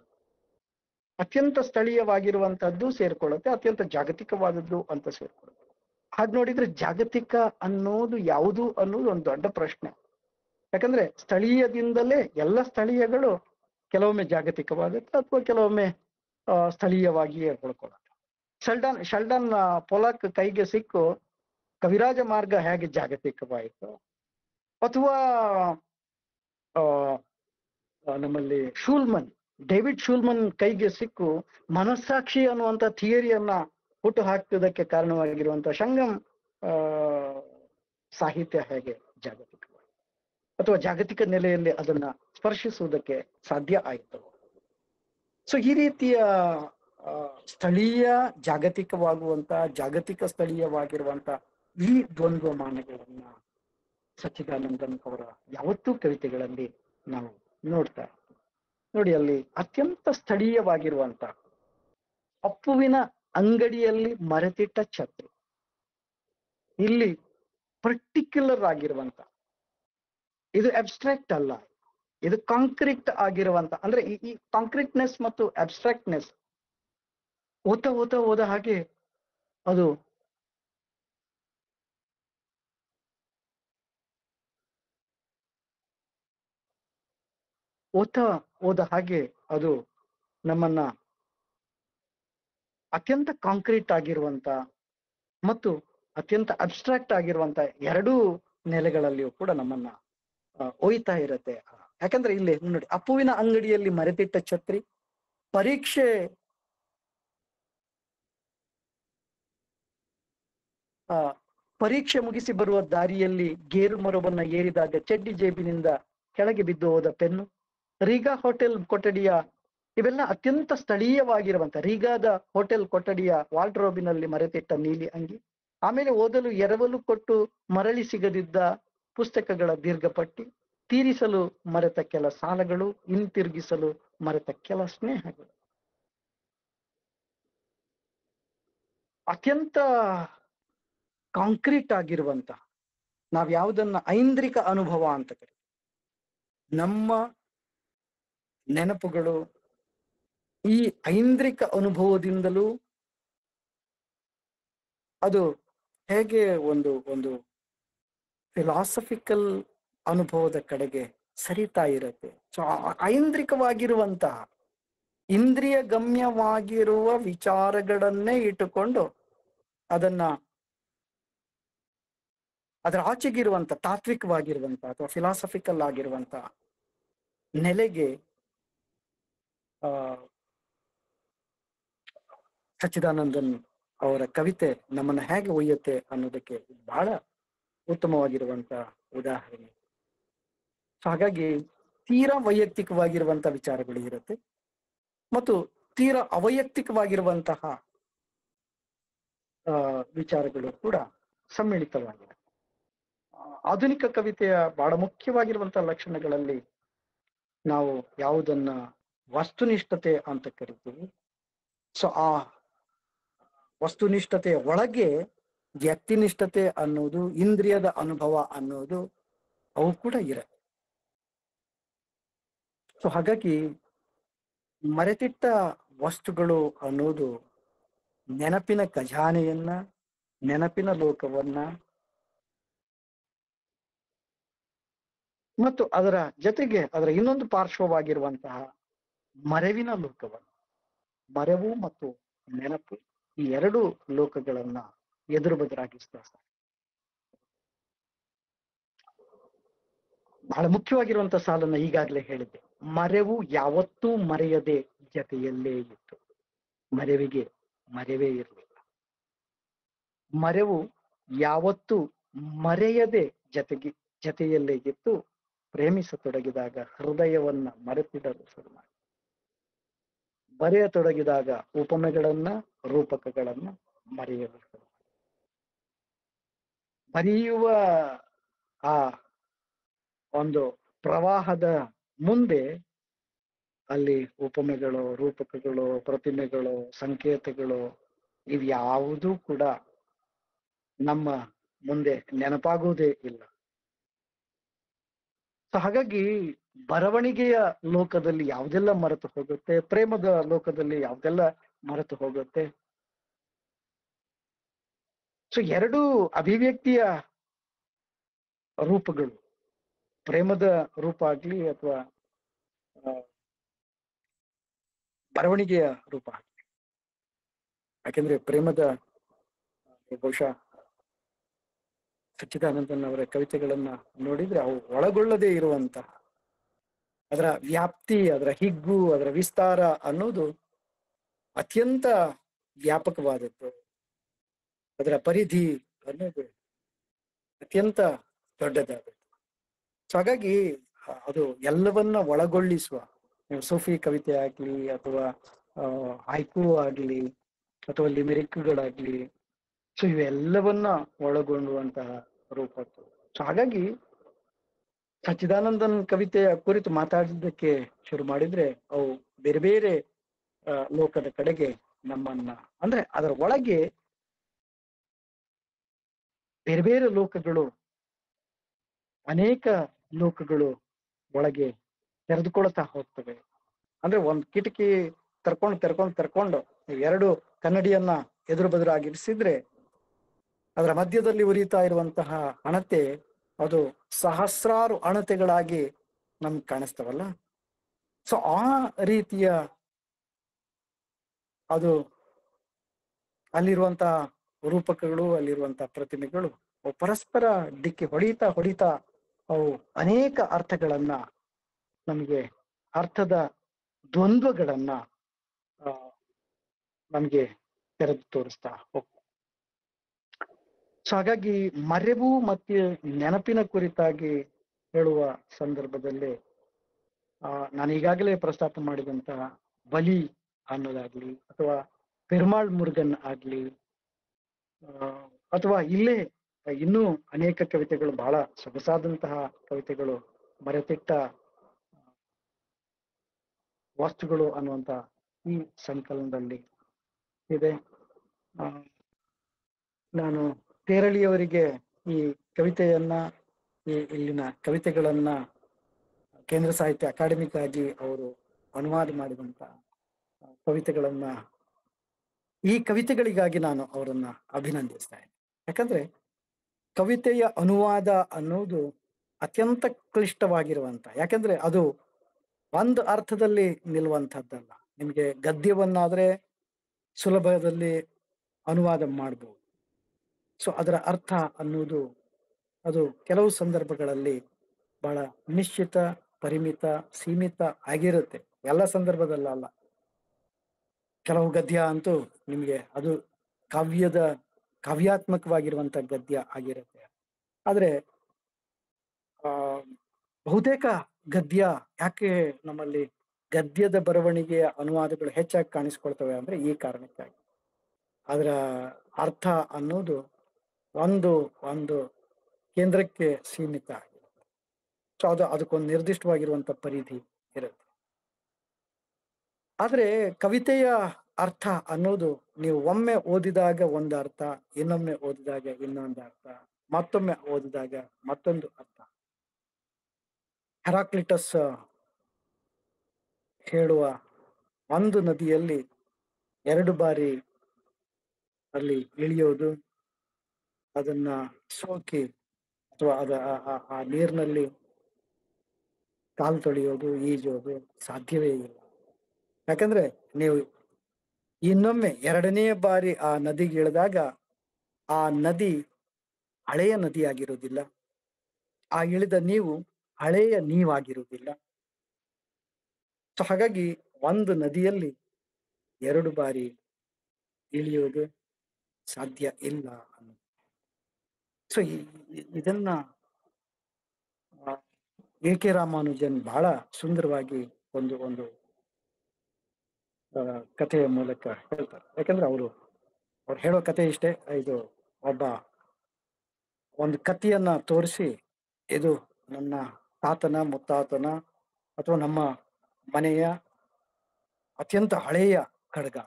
ಅತ್ಯಂತ ಸ್ಥಳೀಯವಾಗಿರುವಂತಹದ್ದು ಸೇರ್ಕೊಳ್ಳುತ್ತೆ, ಅತ್ಯಂತ ಜಾಗತಿಕವಾದದ್ದು ಅಂತ ಸೇರ್ಕೊಳ್ಳುತ್ತೆ. ಹಾಗೆ ನೋಡಿದ್ರೆ ಜಾಗತಿಕ ಅನ್ನೋದು ಯಾವುದು ಅನ್ನೋದು ಒಂದು ದೊಡ್ಡ ಪ್ರಶ್ನೆ. ಯಾಕಂದ್ರೆ ಸ್ಥಳೀಯದಿಂದಲೇ ಎಲ್ಲ ಸ್ಥಳೀಯಗಳು ಕೆಲವೊಮ್ಮೆ ಜಾಗತಿಕವಾಗುತ್ತೆ ಅಥವಾ ಕೆಲವೊಮ್ಮೆ ಸ್ಥಳೀಯವಾಗಿಯೇ ಉಳ್ಕೊಳ್ಳುತ್ತೆ. ಶೆಲ್ಡನ್ ಪೊಲಾಕ್ ಕೈಗೆ ಸಿಕ್ಕು ಕವಿರಾಜ ಮಾರ್ಗ ಹೇಗೆ ಜಾಗತಿಕವಾಯಿತು, ಅಥವಾ ನಮ್ಮಲ್ಲಿ ಡೇವಿಡ್ ಶೂಲ್ಮನ್ ಕೈಗೆ ಸಿಕ್ಕು ಮನಸ್ಸಾಕ್ಷಿ ಅನ್ನುವಂಥ ಥಿಯರಿಯನ್ನ ಹುಟ್ಟು ಹಾಕುವುದಕ್ಕೆ ಕಾರಣವಾಗಿರುವಂತಹ ಸಂಗಮ್ ಸಾಹಿತ್ಯ ಹೇಗೆ ಜಾಗತಿಕವಾಯಿತು ಅಥವಾ ಜಾಗತಿಕ ನೆಲೆಯಲ್ಲಿ ಅದನ್ನ ಸ್ಪರ್ಶಿಸುವುದಕ್ಕೆ ಸಾಧ್ಯ ಆಯಿತು. ಸೊ ಈ ರೀತಿಯ ಸ್ಥಳೀಯ ಜಾಗತಿಕವಾಗುವಂತ, ಜಾಗತಿಕ ಸ್ಥಳೀಯವಾಗಿರುವಂತ ಈ ದ್ವಂದ್ವಮಾನಗಳನ್ನ ಸಚ್ಚಿದಾನಂದನ್ ಅವರ ಯಾವತ್ತೂ ಕವಿತೆಗಳಲ್ಲಿ ನಾವು ನೋಡ್ತಾ ಇರ್ತೀವಿ. ನೋಡಿ ಅಲ್ಲಿ ಅತ್ಯಂತ ಸ್ಥಳೀಯವಾಗಿರುವಂತ ಅಪ್ಪುವಿನ ಅಂಗಡಿಯಲ್ಲಿ ಮರೆತಿಟ್ಟ ಛತ್ರಿ, ಇಲ್ಲಿ ಪರ್ಟಿಕ್ಯುಲರ್ ಆಗಿರುವಂತ, ಇದು ಅಬ್ಸ್ಟ್ರಾಕ್ಟ್ ಅಲ್ಲ, ಇದು ಕಾಂಕ್ರೀಟ್ ಆಗಿರುವಂತ, ಅಂದ್ರೆ ಈ ಕಾಂಕ್ರೀಟ್ನೆಸ್ ಮತ್ತು ಅಬ್ಸ್ಟ್ರಾಕ್ಟ್ನೆಸ್ ಓದ ಹಾಗೆ ಅದು ಓದ ಹಾಗೆ ಅದು ನಮ್ಮನ್ನ ಅತ್ಯಂತ ಕಾಂಕ್ರೀಟ್ ಆಗಿರುವಂತ ಮತ್ತು ಅತ್ಯಂತ ಅಬ್ಸ್ಟ್ರಾಕ್ಟ್ ಆಗಿರುವಂತ ಎರಡೂ ನೆಲೆಗಳಲ್ಲಿಯೂ ಕೂಡ ನಮ್ಮನ್ನ ಒಯ್ತಾ ಇರತ್ತೆ. ಯಾಕಂದ್ರೆ ಇಲ್ಲಿ ನೋಡಿ, ಅಪ್ಪುವಿನ ಅಂಗಡಿಯಲ್ಲಿ ಮರೆತಿಟ್ಟ ಛತ್ರಿ, ಪರೀಕ್ಷೆ ಮುಗಿಸಿ ಬರುವ ದಾರಿಯಲ್ಲಿ ಗೇರು ಮರವನ್ನ ಏರಿದಾಗ ಚಡ್ಡಿ ಜೇಬಿನಿಂದ ಕೆಳಗೆ ಬಿದ್ದು ಹೋದ ಪೆನ್ನು, ರೀಗಾ ಹೋಟೆಲ್ ಕೊಠಡಿಯ, ಇವೆಲ್ಲ ಅತ್ಯಂತ ಸ್ಥಳೀಯವಾಗಿರುವಂತ, ರೀಗಾದ ಹೋಟೆಲ್ ಕೊಠಡಿಯ ವಾರ್ಡ್ರೋಬಿನಲ್ಲಿ ಮರೆತಿಟ್ಟ ನೀಲಿ ಅಂಗಿ, ಆಮೇಲೆ ಓದಲು ಎರವಲು ಕೊಟ್ಟು ಮರಳಿ ಸಿಗದಿದ್ದ ಪುಸ್ತಕಗಳ ದೀರ್ಘಪಟ್ಟಿ, ತೀರಿಸಲು ಮರೆತ ಕೆಲ ಸಾಲಗಳು, ಹಿಂತಿರುಗಿಸಲು ಮರೆತ ಕೆಲ ಸ್ನೇಹಗಳು. ಅತ್ಯಂತ ಕಾಂಕ್ರೀಟ್ ಆಗಿರುವಂತ, ನಾವ್ ಯಾವುದನ್ನ ಐಂದ್ರಿಕ ಅನುಭವ ಅಂತ ಕರೀತೀವಿ, ನಮ್ಮ ನೆನಪುಗಳು ಈ ಐಂದ್ರಿಕ ಅನುಭವದಿಂದಲೂ ಅದು ಹೇಗೆ ಒಂದು ಫಿಲಾಸಫಿಕಲ್ ಅನುಭವದ ಕಡೆಗೆ ಸರಿತಾ ಇರುತ್ತೆ. ಸೊ ಐಂದ್ರಿಕವಾಗಿರುವಂತಹ ಇಂದ್ರಿಯ ಗಮ್ಯವಾಗಿರುವ ವಿಚಾರಗಳನ್ನೇ ಇಟ್ಟುಕೊಂಡು ಅದನ್ನ ಅದರ ಆಚೆಗಿರುವಂತ ತಾತ್ವಿಕವಾಗಿರುವಂತ ಅಥವಾ ಫಿಲಾಸಫಿಕಲ್ ಆಗಿರುವಂತ ನೆಲೆಗೆ ಆ ಸಚ್ಚಿದಾನಂದನ್ ಅವರ ಕವಿತೆ ನಮ್ಮನ್ನ ಹೇಗೆ ಒಯ್ಯುತ್ತೆ ಅನ್ನೋದಕ್ಕೆ ಬಹಳ ಉತ್ತಮವಾಗಿರುವಂತ ಉದಾಹರಣೆ. ಹಾಗಾಗಿ ತೀರಾ ವೈಯಕ್ತಿಕವಾಗಿರುವಂತ ವಿಚಾರಗಳು ಇರುತ್ತೆ ಮತ್ತು ತೀರಾ ಅವೈಯಕ್ತಿಕವಾಗಿರುವಂತಹ ವಿಚಾರಗಳು ಕೂಡ ಸಮ್ಮಿಳಿತವಾಗಿದೆ. ಆಧುನಿಕ ಕವಿತೆಯ ಬಹಳ ಮುಖ್ಯವಾಗಿರುವಂತಹ ಲಕ್ಷಣಗಳಲ್ಲಿ ನಾವು ಯಾವುದನ್ನ ವಸ್ತುನಿಷ್ಠತೆ ಅಂತ ಕರಿತೀವಿ, ಸೊ ಆ ವಸ್ತುನಿಷ್ಠತೆಯ ಒಳಗೆ ವ್ಯಕ್ತಿನಿಷ್ಠತೆ ಅನ್ನೋದು, ಇಂದ್ರಿಯದ ಅನುಭವ ಅನ್ನೋದು ಅವು ಕೂಡ ಇರುತ್ತೆ. ಸೊ ಹಾಗಾಗಿ ಮರೆತಿಟ್ಟ ವಸ್ತುಗಳು ಅನ್ನೋದು ನೆನಪಿನ ಖಜಾನೆಯನ್ನ, ನೆನಪಿನ ಲೋಕವನ್ನ ಮತ್ತು ಅದರ ಜೊತೆಗೆ ಅದರ ಇನ್ನೊಂದು ಪಾರ್ಶ್ವವಾಗಿರುವಂತಹ ಮರೆವಿನ ಲೋಕವನ್ನು, ಮರೆವು ಮತ್ತು ನೆನಪು ಈ ಎರಡು ಲೋಕಗಳನ್ನ ಎದುರು ಬದುರಾಗಿಸ್ತಾರೆ. ಬಹಳ ಮುಖ್ಯವಾಗಿರುವಂತ ಸಾಲನ್ನ ಈಗಾಗಲೇ ಹೇಳಿದ್ದೆ, ಮರೆವು ಯಾವತ್ತೂ ಮರೆಯದೆ ಜತೆಯಲ್ಲೇ ಇತ್ತು, ಮರೆವಿಗೆ ಮರೆವೇ ಇರಲಿಲ್ಲ. ಮರೆವು ಯಾವತ್ತೂ ಮರೆಯದೆ ಜತೆಯಲ್ಲೇ ಇತ್ತು, ಪ್ರೇಮಿಸತೊಡಗಿದಾಗ ಹೃದಯವನ್ನ ಮರೆತಿಡಲು ಶುರು ಮಾಡಿ, ಬರೆಯತೊಡಗಿದಾಗ ಉಪಮೆಗಳನ್ನ ರೂಪಕಗಳನ್ನ ಮರೆಯಲು ಶುರು ಮಾಡಿ. ಬರೆಯುವ ಆ ಒಂದು ಪ್ರವಾಹದ ಮುಂದೆ ಅಲ್ಲಿ ಉಪಮೆಗಳು, ರೂಪಕಗಳು, ಪ್ರತಿಮೆಗಳು, ಸಂಕೇತಗಳು ಇವ್ಯಾವುದೂ ಕೂಡ ನಮ್ಮ ಮುಂದೆ ನೆನಪಾಗುವುದೇ ಇಲ್ಲ. ಸೊ ಹಾಗಾಗಿ ಬರವಣಿಗೆಯ ಲೋಕದಲ್ಲಿ ಯಾವುದೆಲ್ಲ ಮರೆತು ಹೋಗುತ್ತೆ, ಪ್ರೇಮದ ಲೋಕದಲ್ಲಿ ಯಾವುದೆಲ್ಲ ಮರೆತು ಹೋಗುತ್ತೆ. ಸೊ ಎರಡೂ ಅಭಿವ್ಯಕ್ತಿಯ ರೂಪಗಳು, ಪ್ರೇಮದ ರೂಪ ಆಗ್ಲಿ ಅಥವಾ ಬರವಣಿಗೆಯ ರೂಪ ಆಗ್ಲಿ. ಯಾಕೆಂದ್ರೆ ಪ್ರೇಮದ ಬಹುಶಃ ಸಚ್ಚಿದಾನಂದನ್ ಅವರ ಕವಿತೆಗಳನ್ನ ನೋಡಿದ್ರೆ ಅವು ಒಳಗೊಳ್ಳದೇ ಇರುವಂತಹ ಅದರ ವ್ಯಾಪ್ತಿ, ಅದರ ಹಿಗ್ಗು, ಅದರ ವಿಸ್ತಾರ ಅನ್ನೋದು ಅತ್ಯಂತ ವ್ಯಾಪಕವಾದದ್ದು. ಅದರ ಪರಿಧಿ ಅನ್ನೋದು ಅತ್ಯಂತ ದೊಡ್ಡದಾದದ್ದು. ಸೊ ಹಾಗಾಗಿ ಅದು ಎಲ್ಲವನ್ನ ಒಳಗೊಳ್ಳಿಸುವ, ಸೂಫಿ ಕವಿತೆ ಆಗ್ಲಿ ಅಥವಾ ಹೈಕು ಆಗ್ಲಿ ಅಥವಾ ಲಿಮಿರಿಕ್ಗಳಾಗ್ಲಿ, ಸೊ ಇವೆಲ್ಲವನ್ನ ಒಳಗೊಳ್ಳುವಂತಹ ರೂಪದ್ದು. ಸೊ ಹಾಗಾಗಿ ಸಚ್ಚಿದಾನಂದನ್ ಕವಿತೆಯ ಕುರಿತು ಮಾತಾಡಿದ್ದಕ್ಕೆ ಶುರು ಮಾಡಿದ್ರೆ ಅವು ಬೇರೆ ಬೇರೆ ಲೋಕದ ಕಡೆಗೆ ನಮ್ಮನ್ನ, ಅಂದ್ರೆ ಅದರ ಒಳಗೆ ಬೇರೆ ಬೇರೆ ಲೋಕಗಳು, ಅನೇಕ ಲೋಕಗಳು ಒಳಗೆ ತೆರೆದುಕೊಳ್ತಾ ಹೋಗ್ತವೆ. ಅಂದ್ರೆ ಒಂದ್ ಕಿಟಕಿ ತೆರ್ಕೊಂಡು ಎರಡು ಕನ್ನಡಿಯನ್ನ ಎದುರು ಬದುರಾಗಿರಿಸಿದ್ರೆ ಅದರ ಮಧ್ಯದಲ್ಲಿ ಉರಿತಾ ಇರುವಂತಹ ಅಣತೆ ಅದು ಸಹಸ್ರಾರು ಅಣತೆಗಳಾಗಿ ನಮ್ಗೆ ಕಾಣಿಸ್ತವಲ್ಲ. ಸೊ ಆ ರೀತಿಯ ಅದು ಅಲ್ಲಿರುವಂತಹ ರೂಪಕಗಳು, ಅಲ್ಲಿರುವಂತಹ ಪ್ರತಿಮೆಗಳು ಪರಸ್ಪರ ಡಿಕ್ಕಿ ಹೊಡಿತಾ ಅವು ಅನೇಕ ಅರ್ಥಗಳನ್ನ, ನಮಗೆ ಅರ್ಥದ ದ್ವಂದ್ವಗಳನ್ನ ನಮ್ಗೆ ತೆರೆದು ತೋರಿಸ್ತಾ ಹೋಗ್ತದೆ. ಸೊ ಹಾಗಾಗಿ ಮರೆವು ಮತ್ತೆ ನೆನಪಿನ ಕುರಿತಾಗಿ ಹೇಳುವ ಸಂದರ್ಭದಲ್ಲಿ ನಾನು ಈಗಾಗಲೇ ಪ್ರಸ್ತಾಪ ಮಾಡಿದಂತಹ ಬಲಿ ಅನ್ನೋದಾಗ್ಲಿ ಅಥವಾ ಪೆರುಮಾಳ್ ಮುರುಗನ್ ಆಗ್ಲಿ ಅಥವಾ ಇಲ್ಲೇ ಇನ್ನೂ ಅನೇಕ ಕವಿತೆಗಳು, ಬಹಳ ಸೊಗಸಾದಂತಹ ಕವಿತೆಗಳು, ಮರೆತಿಟ್ಟ ವಸ್ತುಗಳು ಅನ್ನುವಂತ ಈ ಸಂಕಲನದಲ್ಲಿ ಇದೆ. ನಾನು ತೇರಳಿಯವರಿಗೆ ಈ ಕವಿತೆಯನ್ನ, ಇಲ್ಲಿನ ಕವಿತೆಗಳನ್ನ ಕೇಂದ್ರ ಸಾಹಿತ್ಯ ಅಕಾಡೆಮಿಕ್ಕಾಗಿ ಅವರು ಅನುವಾದ ಮಾಡಿದಂತ ಕವಿತೆಗಳನ್ನ, ಈ ಕವಿತೆಗಳಿಗಾಗಿ ನಾನು ಅವರನ್ನ ಅಭಿನಂದಿಸ್ತಾ ಇದ್ದೇನೆ. ಯಾಕಂದ್ರೆ ಕವಿತೆಯ ಅನುವಾದ ಅನ್ನೋದು ಅತ್ಯಂತ ಕ್ಲಿಷ್ಟವಾಗಿರುವಂತ, ಯಾಕಂದ್ರೆ ಅದು ಒಂದು ಅರ್ಥದಲ್ಲಿ ನಿಲ್ಲುವಂಥದ್ದಲ್ಲ. ನಿಮಗೆ ಗದ್ಯವನ್ನಾದ್ರೆ ಸುಲಭದಲ್ಲಿ ಅನುವಾದ ಮಾಡ್ಬೋದು, ಸೊ ಅದರ ಅರ್ಥ ಅನ್ನುವುದು ಅದು ಕೆಲವು ಸಂದರ್ಭಗಳಲ್ಲಿ ಬಹಳ ನಿಶ್ಚಿತ, ಪರಿಮಿತ, ಸೀಮಿತ ಆಗಿರುತ್ತೆ. ಎಲ್ಲ ಸಂದರ್ಭದಲ್ಲ. ಕೆಲವು ಗದ್ಯ ಅಂತೂ ನಿಮಗೆ ಅದು ಕಾವ್ಯಾತ್ಮಕವಾಗಿರುವಂತ ಗದ್ಯ ಆಗಿರುತ್ತೆ. ಆದ್ರೆ ಆ ಬಹುತೇಕ ಗದ್ಯ ಯಾಕೆ ನಮ್ಮಲ್ಲಿ ಗದ್ಯದ ಬರವಣಿಗೆಯ ಅನುವಾದಗಳು ಹೆಚ್ಚಾಗಿ ಕಾಣಿಸ್ಕೊಳ್ತವೆ ಅಂದ್ರೆ ಈ ಕಾರಣಕ್ಕಾಗಿ. ಅದರ ಅರ್ಥ ಅನ್ನೋದು ಒಂದು ಒಂದು ಕೇಂದ್ರಕ್ಕೆ ಸೀಮಿತ ಆಗಿರುತ್ತೆ. ಸೊ ಅದಕ್ಕೊಂದು ನಿರ್ದಿಷ್ಟವಾಗಿರುವಂತ ಪರಿಧಿ ಇರುತ್ತೆ. ಆದ್ರೆ ಕವಿತೆಯ ಅರ್ಥ ಅನ್ನೋದು ನೀವು ಒಮ್ಮೆ ಓದಿದಾಗ ಒಂದು ಅರ್ಥ, ಇನ್ನೊಮ್ಮೆ ಓದಿದಾಗ ಇನ್ನೊಂದು ಅರ್ಥ, ಮತ್ತೊಮ್ಮೆ ಓದಿದಾಗ ಮತ್ತೊಂದು ಅರ್ಥ. ಹೆರಾಕ್ಲಿಟಸ್ ಹೇಳುವ ಒಂದು ನದಿಯಲ್ಲಿ 2 ಬಾರಿ ಅಲ್ಲಿ ಇಳಿಯೋದು, ಅದನ್ನ ಸೋಕಿ ಅಥವಾ ಆ ನೀರಿನಲ್ಲಿ ಕಾಲು ತೊಳೆಯೋದು, ಈಜೋದು ಸಾಧ್ಯವೇ ಇಲ್ಲ. ಯಾಕಂದ್ರೆ ನೀವು ಇನ್ನೊಮ್ಮೆ 2ನೇ ಬಾರಿ ಆ ನದಿಗೆ ಇಳಿದಾಗ ಆ ನದಿ ಹಳೆಯ ನದಿ ಆಗಿರುವುದಿಲ್ಲ, ಆ ಇಳಿದ ನೀವು ಹಳೆಯ ನೀವಾಗಿರುವುದಿಲ್ಲ. ಸೊ ಹಾಗಾಗಿ ಒಂದು ನದಿಯಲ್ಲಿ 2 ಬಾರಿ ಇಳಿಯೋದು ಸಾಧ್ಯ ಇಲ್ಲ ಅನ್ನೋದು. ಸೊ ಇದನ್ನ ಎ.ಕೆ. ರಾಮಾನುಜನ್ ಬಹಳ ಸುಂದರವಾಗಿ ಒಂದು ಒಂದು ಕಥೆಯ ಮೂಲಕ ಹೇಳ್ತಾರೆ. ಯಾಕಂದ್ರೆ ಅವ್ರು ಹೇಳೋ ಕಥೆ ಇಷ್ಟೇ. ಇದು ಒಂದು ಕತ್ತಿಯನ್ನ ತೋರಿಸಿ, ಇದು ನನ್ನ ತಾತನ ಮುತ್ತಾತನ ಅಥವಾ ನಮ್ಮ ಮನೆಯ ಅತ್ಯಂತ ಹಳೆಯ ಖಡ್ಗ,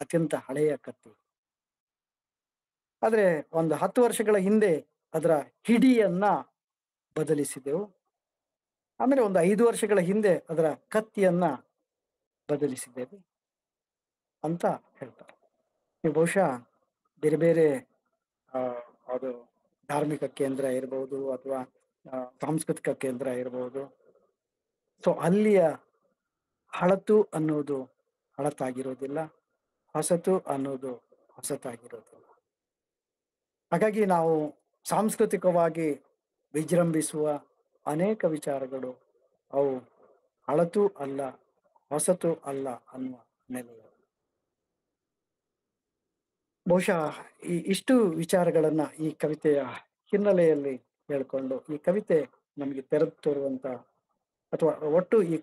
ಅತ್ಯಂತ ಹಳೆಯ ಕತ್ತಿ. ಆದ್ರೆ ಒಂದು 10 ವರ್ಷಗಳ ಹಿಂದೆ ಅದರ ಹಿಡಿಯನ್ನ ಬದಲಿಸಿದೆವು, ಆಮೇಲೆ ಒಂದು 5 ವರ್ಷಗಳ ಹಿಂದೆ ಅದರ ಕತ್ತಿಯನ್ನ ಬದಲಿಸಿದ್ದೇವೆ ಅಂತ ಹೇಳ್ತಾರೆ. ನೀವು ಬಹುಶಃ ಬೇರೆ ಬೇರೆ ಅದು ಧಾರ್ಮಿಕ ಕೇಂದ್ರ ಇರಬಹುದು ಅಥವಾ ಸಾಂಸ್ಕೃತಿಕ ಕೇಂದ್ರ ಇರಬಹುದು. ಸೊ ಅಲ್ಲಿಯ ಹಳತು ಅನ್ನೋದು ಹಳತಾಗಿರೋದಿಲ್ಲ, ಹೊಸತು ಅನ್ನೋದು ಹೊಸತಾಗಿರೋದಿಲ್ಲ. ಹಾಗಾಗಿ ನಾವು ಸಾಂಸ್ಕೃತಿಕವಾಗಿ ವಿಜೃಂಭಿಸುವ ಅನೇಕ ವಿಚಾರಗಳು ಅವು ಹಳತು ಅಲ್ಲ, ಹೊಸತು ಅಲ್ಲ ಅನ್ನುವ ನೆಲೆಯ. ಬಹುಶಃ ಇಷ್ಟು ವಿಚಾರಗಳನ್ನ ಈ ಕವಿತೆಯ ಹಿನ್ನೆಲೆಯಲ್ಲಿ ಹೇಳ್ಕೊಂಡು, ಈ ಕವಿತೆ ನಮಗೆ ತೆರೆದು ತೋರುವಂತ ಅಥವಾ ಒಟ್ಟು ಈ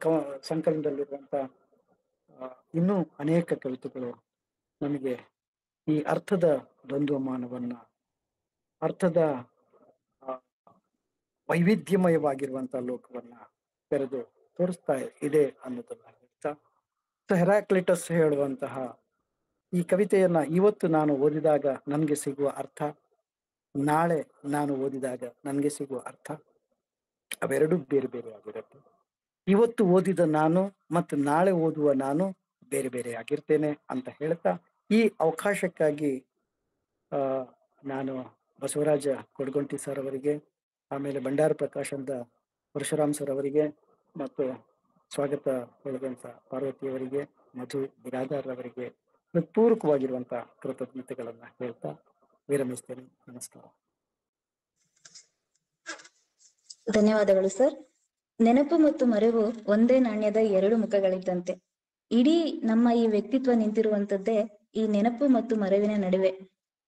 ಸಂಕಲನದಲ್ಲಿರುವಂತ ಇನ್ನೂ ಅನೇಕ ಕವಿತೆಗಳು ನಮಗೆ ಈ ಅರ್ಥದ ದ್ವಂದ್ವಮಾನವನ್ನ, ಅರ್ಥದ ವೈವಿಧ್ಯಮಯವಾಗಿರುವಂತಹ ಲೋಕವನ್ನ ತೆರೆದು ತೋರಿಸ್ತಾ ಇದೆ ಅನ್ನೋದನ್ನ ಹೇಳ್ತಾ, ಹೆರಾಕ್ಲಿಟಸ್ ಹೇಳುವಂತಹ ಈ ಕವಿತೆಯನ್ನ ಇವತ್ತು ನಾನು ಓದಿದಾಗ ನನಗೆ ಸಿಗುವ ಅರ್ಥ, ನಾಳೆ ನಾನು ಓದಿದಾಗ ನನಗೆ ಸಿಗುವ ಅರ್ಥ ಅವೆರಡೂ ಬೇರೆ ಬೇರೆ ಆಗಿರುತ್ತೆ. ಇವತ್ತು ಓದಿದ ನಾನು ಮತ್ತು ನಾಳೆ ಓದುವ ನಾನು ಬೇರೆ ಬೇರೆ ಆಗಿರ್ತೇನೆ ಅಂತ ಹೇಳ್ತಾ, ಈ ಅವಕಾಶಕ್ಕಾಗಿ ನಾನು ಬಸವರಾಜ ಕೊಡಗುಂಟಿ ಸರ್ ಅವರಿಗೆ, ಆಮೇಲೆ ಭಂಡಾರ ಪ್ರಕಾಶ್ ಅಂತ ಪರಶುರಾಮ್ ಸರ್ ಅವರಿಗೆ ಮತ್ತು ಸ್ವಾಗತ ಹೇಳಿದಂತ ಪಾರ್ವತಿಯವರಿಗೆ, ಮಧು ಬಿರಾದಾರ್ ಅವರಿಗೆ ಹೃತ್ಪೂರ್ವಕವಾಗಿರುವಂತಹ ಕೃತಜ್ಞತೆಗಳನ್ನ ಹೇಳ್ತಾ ವಿರಮಿಸ್ತೇನೆ. ನಮಸ್ಕಾರ. ಧನ್ಯವಾದಗಳು ಸರ್. ನೆನಪು ಮತ್ತು ಮರೆವು ಒಂದೇ ನಾಣ್ಯದ 2 ಮುಖಗಳಿದ್ದಂತೆ. ಇಡೀ ನಮ್ಮ ಈ ವ್ಯಕ್ತಿತ್ವ ನಿಂತಿರುವಂತದ್ದೇ ಈ ನೆನಪು ಮತ್ತು ಮರೆವಿನ ನಡುವೆ.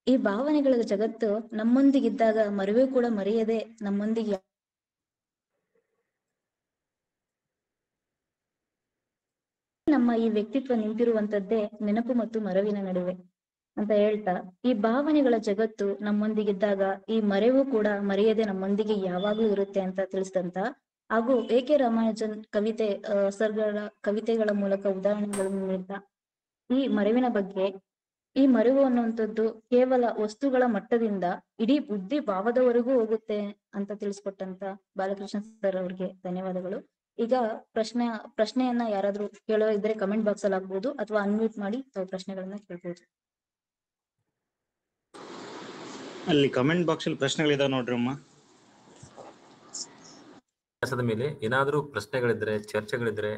ಈ ಭಾವನೆಗಳ ಜಗತ್ತು ನಮ್ಮೊಂದಿಗಿದ್ದಾಗ ಮರೆವು ಕೂಡ ಮರೆಯದೆ ನಮ್ಮೊಂದಿಗೆ ನಮ್ಮ ಈ ವ್ಯಕ್ತಿತ್ವ ನಿಂತಿರುವಂತದ್ದೇ ನೆನಪು ಮತ್ತು ಮರೆವಿನ ನಡುವೆ ಅಂತ ಹೇಳ್ತಾ, ಈ ಭಾವನೆಗಳ ಜಗತ್ತು ನಮ್ಮೊಂದಿಗಿದ್ದಾಗ ಈ ಮರೆವು ಕೂಡ ಮರೆಯದೆ ನಮ್ಮೊಂದಿಗೆ ಯಾವಾಗ್ಲೂ ಇರುತ್ತೆ ಅಂತ ತಿಳಿಸಿದಂತ, ಹಾಗೂ ಎ.ಕೆ. ರಾಮಾನುಜನ್ ಸರ್ಗಳ ಕವಿತೆಗಳ ಮೂಲಕ ಉದಾಹರಣೆಗಳನ್ನು ನೀಡ್ತಾ ಈ ಮರೆವಿನ ಬಗ್ಗೆ, ಈ ಮರೆವು ಅನ್ನುವಂಥದ್ದು ಕೇವಲ ವಸ್ತುಗಳ ಮಟ್ಟದಿಂದ ಇಡೀ ಬುದ್ಧಿ ಭಾವದವರೆಗೂ ಹೋಗುತ್ತೆ ಅಂತ ತಿಳಿಸ್ಕೊಟ್ಟಂತ ಬಾಲಕೃಷ್ಣ ಸರ್ ಅವ್ರಿಗೆ ಧನ್ಯವಾದಗಳು. ಈಗ ಪ್ರಶ್ನೆಯನ್ನ ಯಾರಾದ್ರೂ ಕೇಳೋ ಇದ್ರೆ ಕಮೆಂಟ್ ಬಾಕ್ಸ್ ಅಲ್ಲಿ ಆಗ್ಬೋದು ಅಥವಾ ಅನ್ಮ್ಯೂಟ್ ಮಾಡಿ ತಾವು ಪ್ರಶ್ನೆಗಳನ್ನ ಕೇಳ್ಬೋದು. ಅಲ್ಲಿ ಕಮೆಂಟ್ ಬಾಕ್ಸ್ ಅಲ್ಲಿ ಪ್ರಶ್ನೆಗಳಿದಾವೆ ನೋಡ್ರಿ ಅಮ್ಮ. ಮೇಲೆ ಏನಾದ್ರೂ ಪ್ರಶ್ನೆಗಳಿದ್ರೆ, ಚರ್ಚೆಗಳಿದ್ರೆ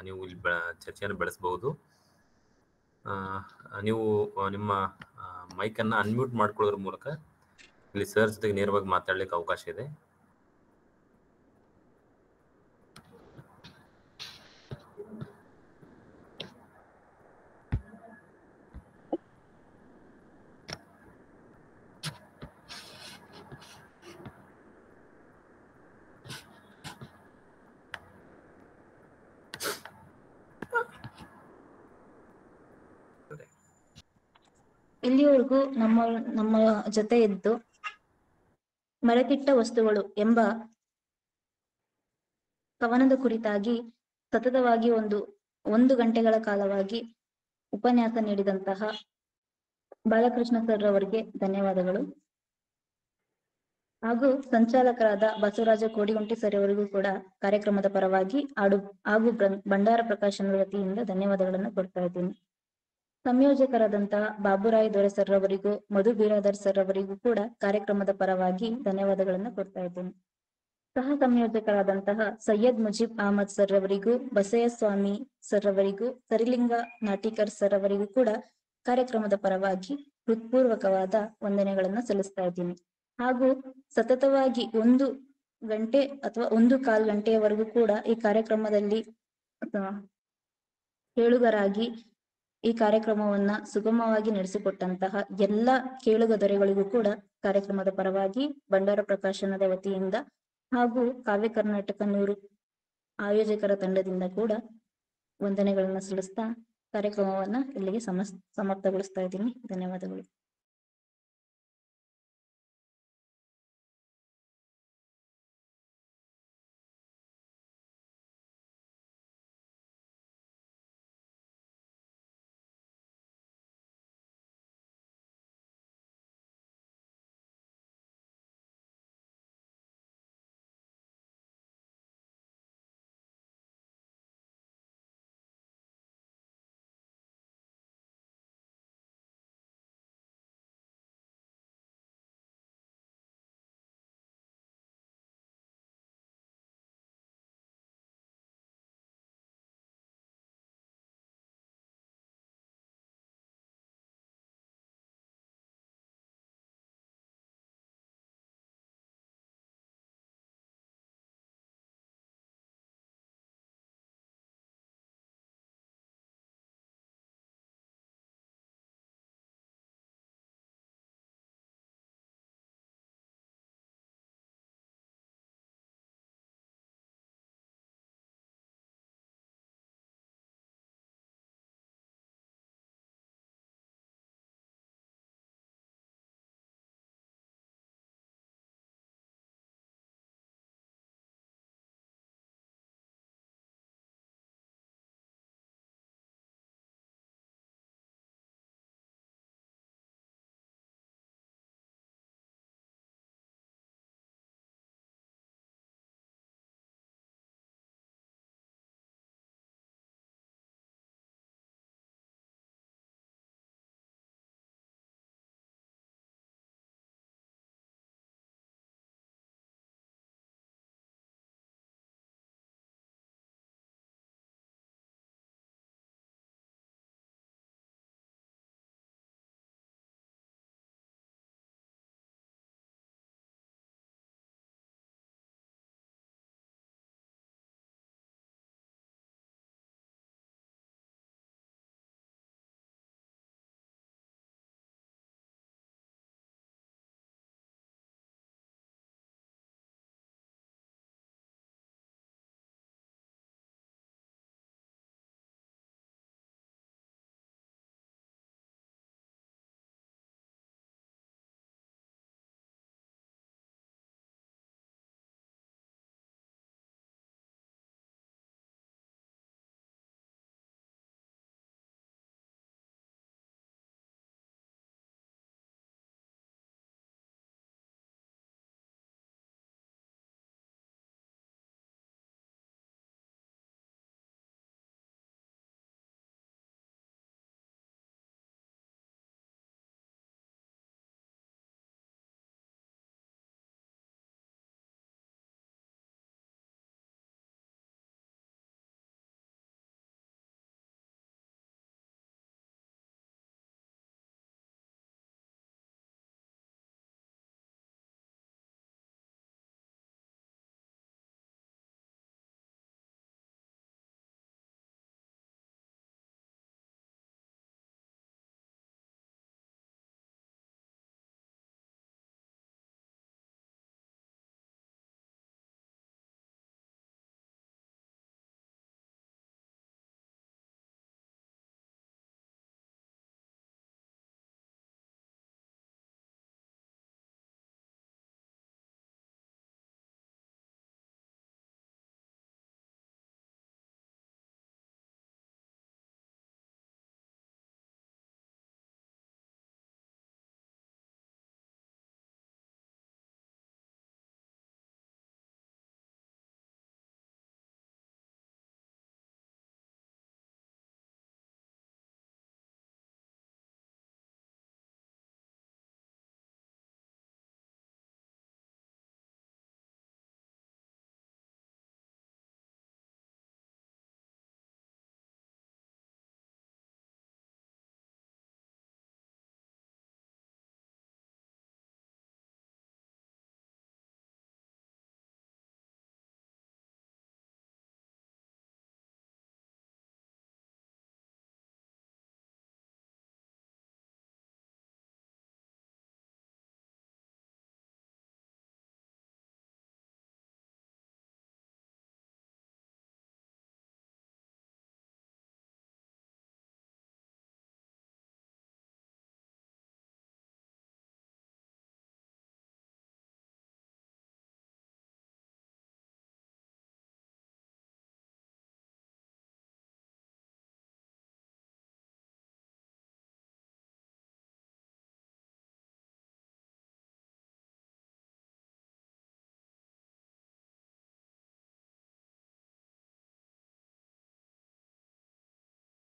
ನೀವು ಇಲ್ಲಿ ಚರ್ಚೆಯನ್ನು ಬೆಳೆಸಬಹುದು. ನೀವು ನಿಮ್ಮ ಮೈಕ್ ಅನ್ನ ಅನ್ಮ್ಯೂಟ್ ಮಾಡ್ಕೊಳ್ಳೋದ್ರ ಮೂಲಕ ಇಲ್ಲಿ ಸರ್ ಜೊತೆಗೆ ನೇರವಾಗಿ ಮಾತಾಡ್ಲಿಕ್ಕೆ ಅವಕಾಶ ಇದೆ. ಇಲ್ಲಿಯವರೆಗೂ ನಮ್ಮ ಜೊತೆ ಇದ್ದು ಮರೆತಿಟ್ಟ ವಸ್ತುಗಳು ಎಂಬ ಕವನದ ಕುರಿತಾಗಿ ಸತತವಾಗಿ ಒಂದು ಗಂಟೆಗಳ ಕಾಲವಾಗಿ ಉಪನ್ಯಾಸ ನೀಡಿದಂತಹ ಬಾಲಕೃಷ್ಣ ಸರ್ ಅವರಿಗೆ ಧನ್ಯವಾದಗಳು. ಹಾಗೂ ಸಂಚಾಲಕರಾದ ಬಸವರಾಜ ಕೋಡಿಗುಂಟಿ ಸರ್ ಅವರಿಗೂ ಕೂಡ ಕಾರ್ಯಕ್ರಮದ ಪರವಾಗಿ ಹಾಗೂ ಭಂಡಾರ ಪ್ರಕಾಶನದ ವತಿಯಿಂದ ಧನ್ಯವಾದಗಳನ್ನು ಕೊಡ್ತಾ ಇದ್ದೀನಿ. ಸಂಯೋಜಕರಾದಂತಹ ಬಾಬುರಾಯ್ ದೊರೆ ಸರ್ ಅವರಿಗೂ ಮಧು ಬೀರಾದರ್ ಸರ್ ಅವರಿಗೂ ಕೂಡ ಕಾರ್ಯಕ್ರಮದ ಪರವಾಗಿ ಧನ್ಯವಾದಗಳನ್ನು ಕೊಡ್ತಾ ಇದ್ದೀನಿ. ಸಹ ಸಂಯೋಜಕರಾದಂತಹ ಸೈಯದ್ ಮುಜೀಬ್ ಅಹಮದ್ ಸರ್ ಅವರಿಗೂ ಬಸಯ್ಯ ಸ್ವಾಮಿ ಸರ್ ಅವರಿಗೂ ಸರಿಲಿಂಗ ನಾಟಿಕರ್ ಸರ್ ಅವರಿಗೂ ಕೂಡ ಕಾರ್ಯಕ್ರಮದ ಪರವಾಗಿ ಹೃತ್ಪೂರ್ವಕವಾದ ವಂದನೆಗಳನ್ನ ಸಲ್ಲಿಸ್ತಾ ಇದ್ದೀನಿ. ಹಾಗೂ ಸತತವಾಗಿ 1 ಗಂಟೆ ಅಥವಾ 1.25 ಗಂಟೆಯವರೆಗೂ ಕೂಡ ಈ ಕಾರ್ಯಕ್ರಮದಲ್ಲಿ ಕೇಳುಗರಾಗಿ ಈ ಕಾರ್ಯಕ್ರಮವನ್ನ ಸುಗಮವಾಗಿ ನಡೆಸಿಕೊಟ್ಟಂತಹ ಎಲ್ಲ ಕೇಳುಗ ದೊರೆಗಳಿಗೂ ಕೂಡ ಕಾರ್ಯಕ್ರಮದ ಪರವಾಗಿ ಭಂಡಾರ ಪ್ರಕಾಶನದ ವತಿಯಿಂದ ಹಾಗೂ ಕಾವ್ಯ ಕರ್ನಾಟಕ 100 ಆಯೋಜಕರ ತಂಡದಿಂದ ಕೂಡ ವಂದನೆಗಳನ್ನ ಸಲ್ಲಿಸ್ತಾ ಕಾರ್ಯಕ್ರಮವನ್ನ ಇಲ್ಲಿಗೆ ಸಮಾಪ್ತಗೊಳಿಸ್ತಾ ಇದ್ದೀನಿ. ಧನ್ಯವಾದಗಳು.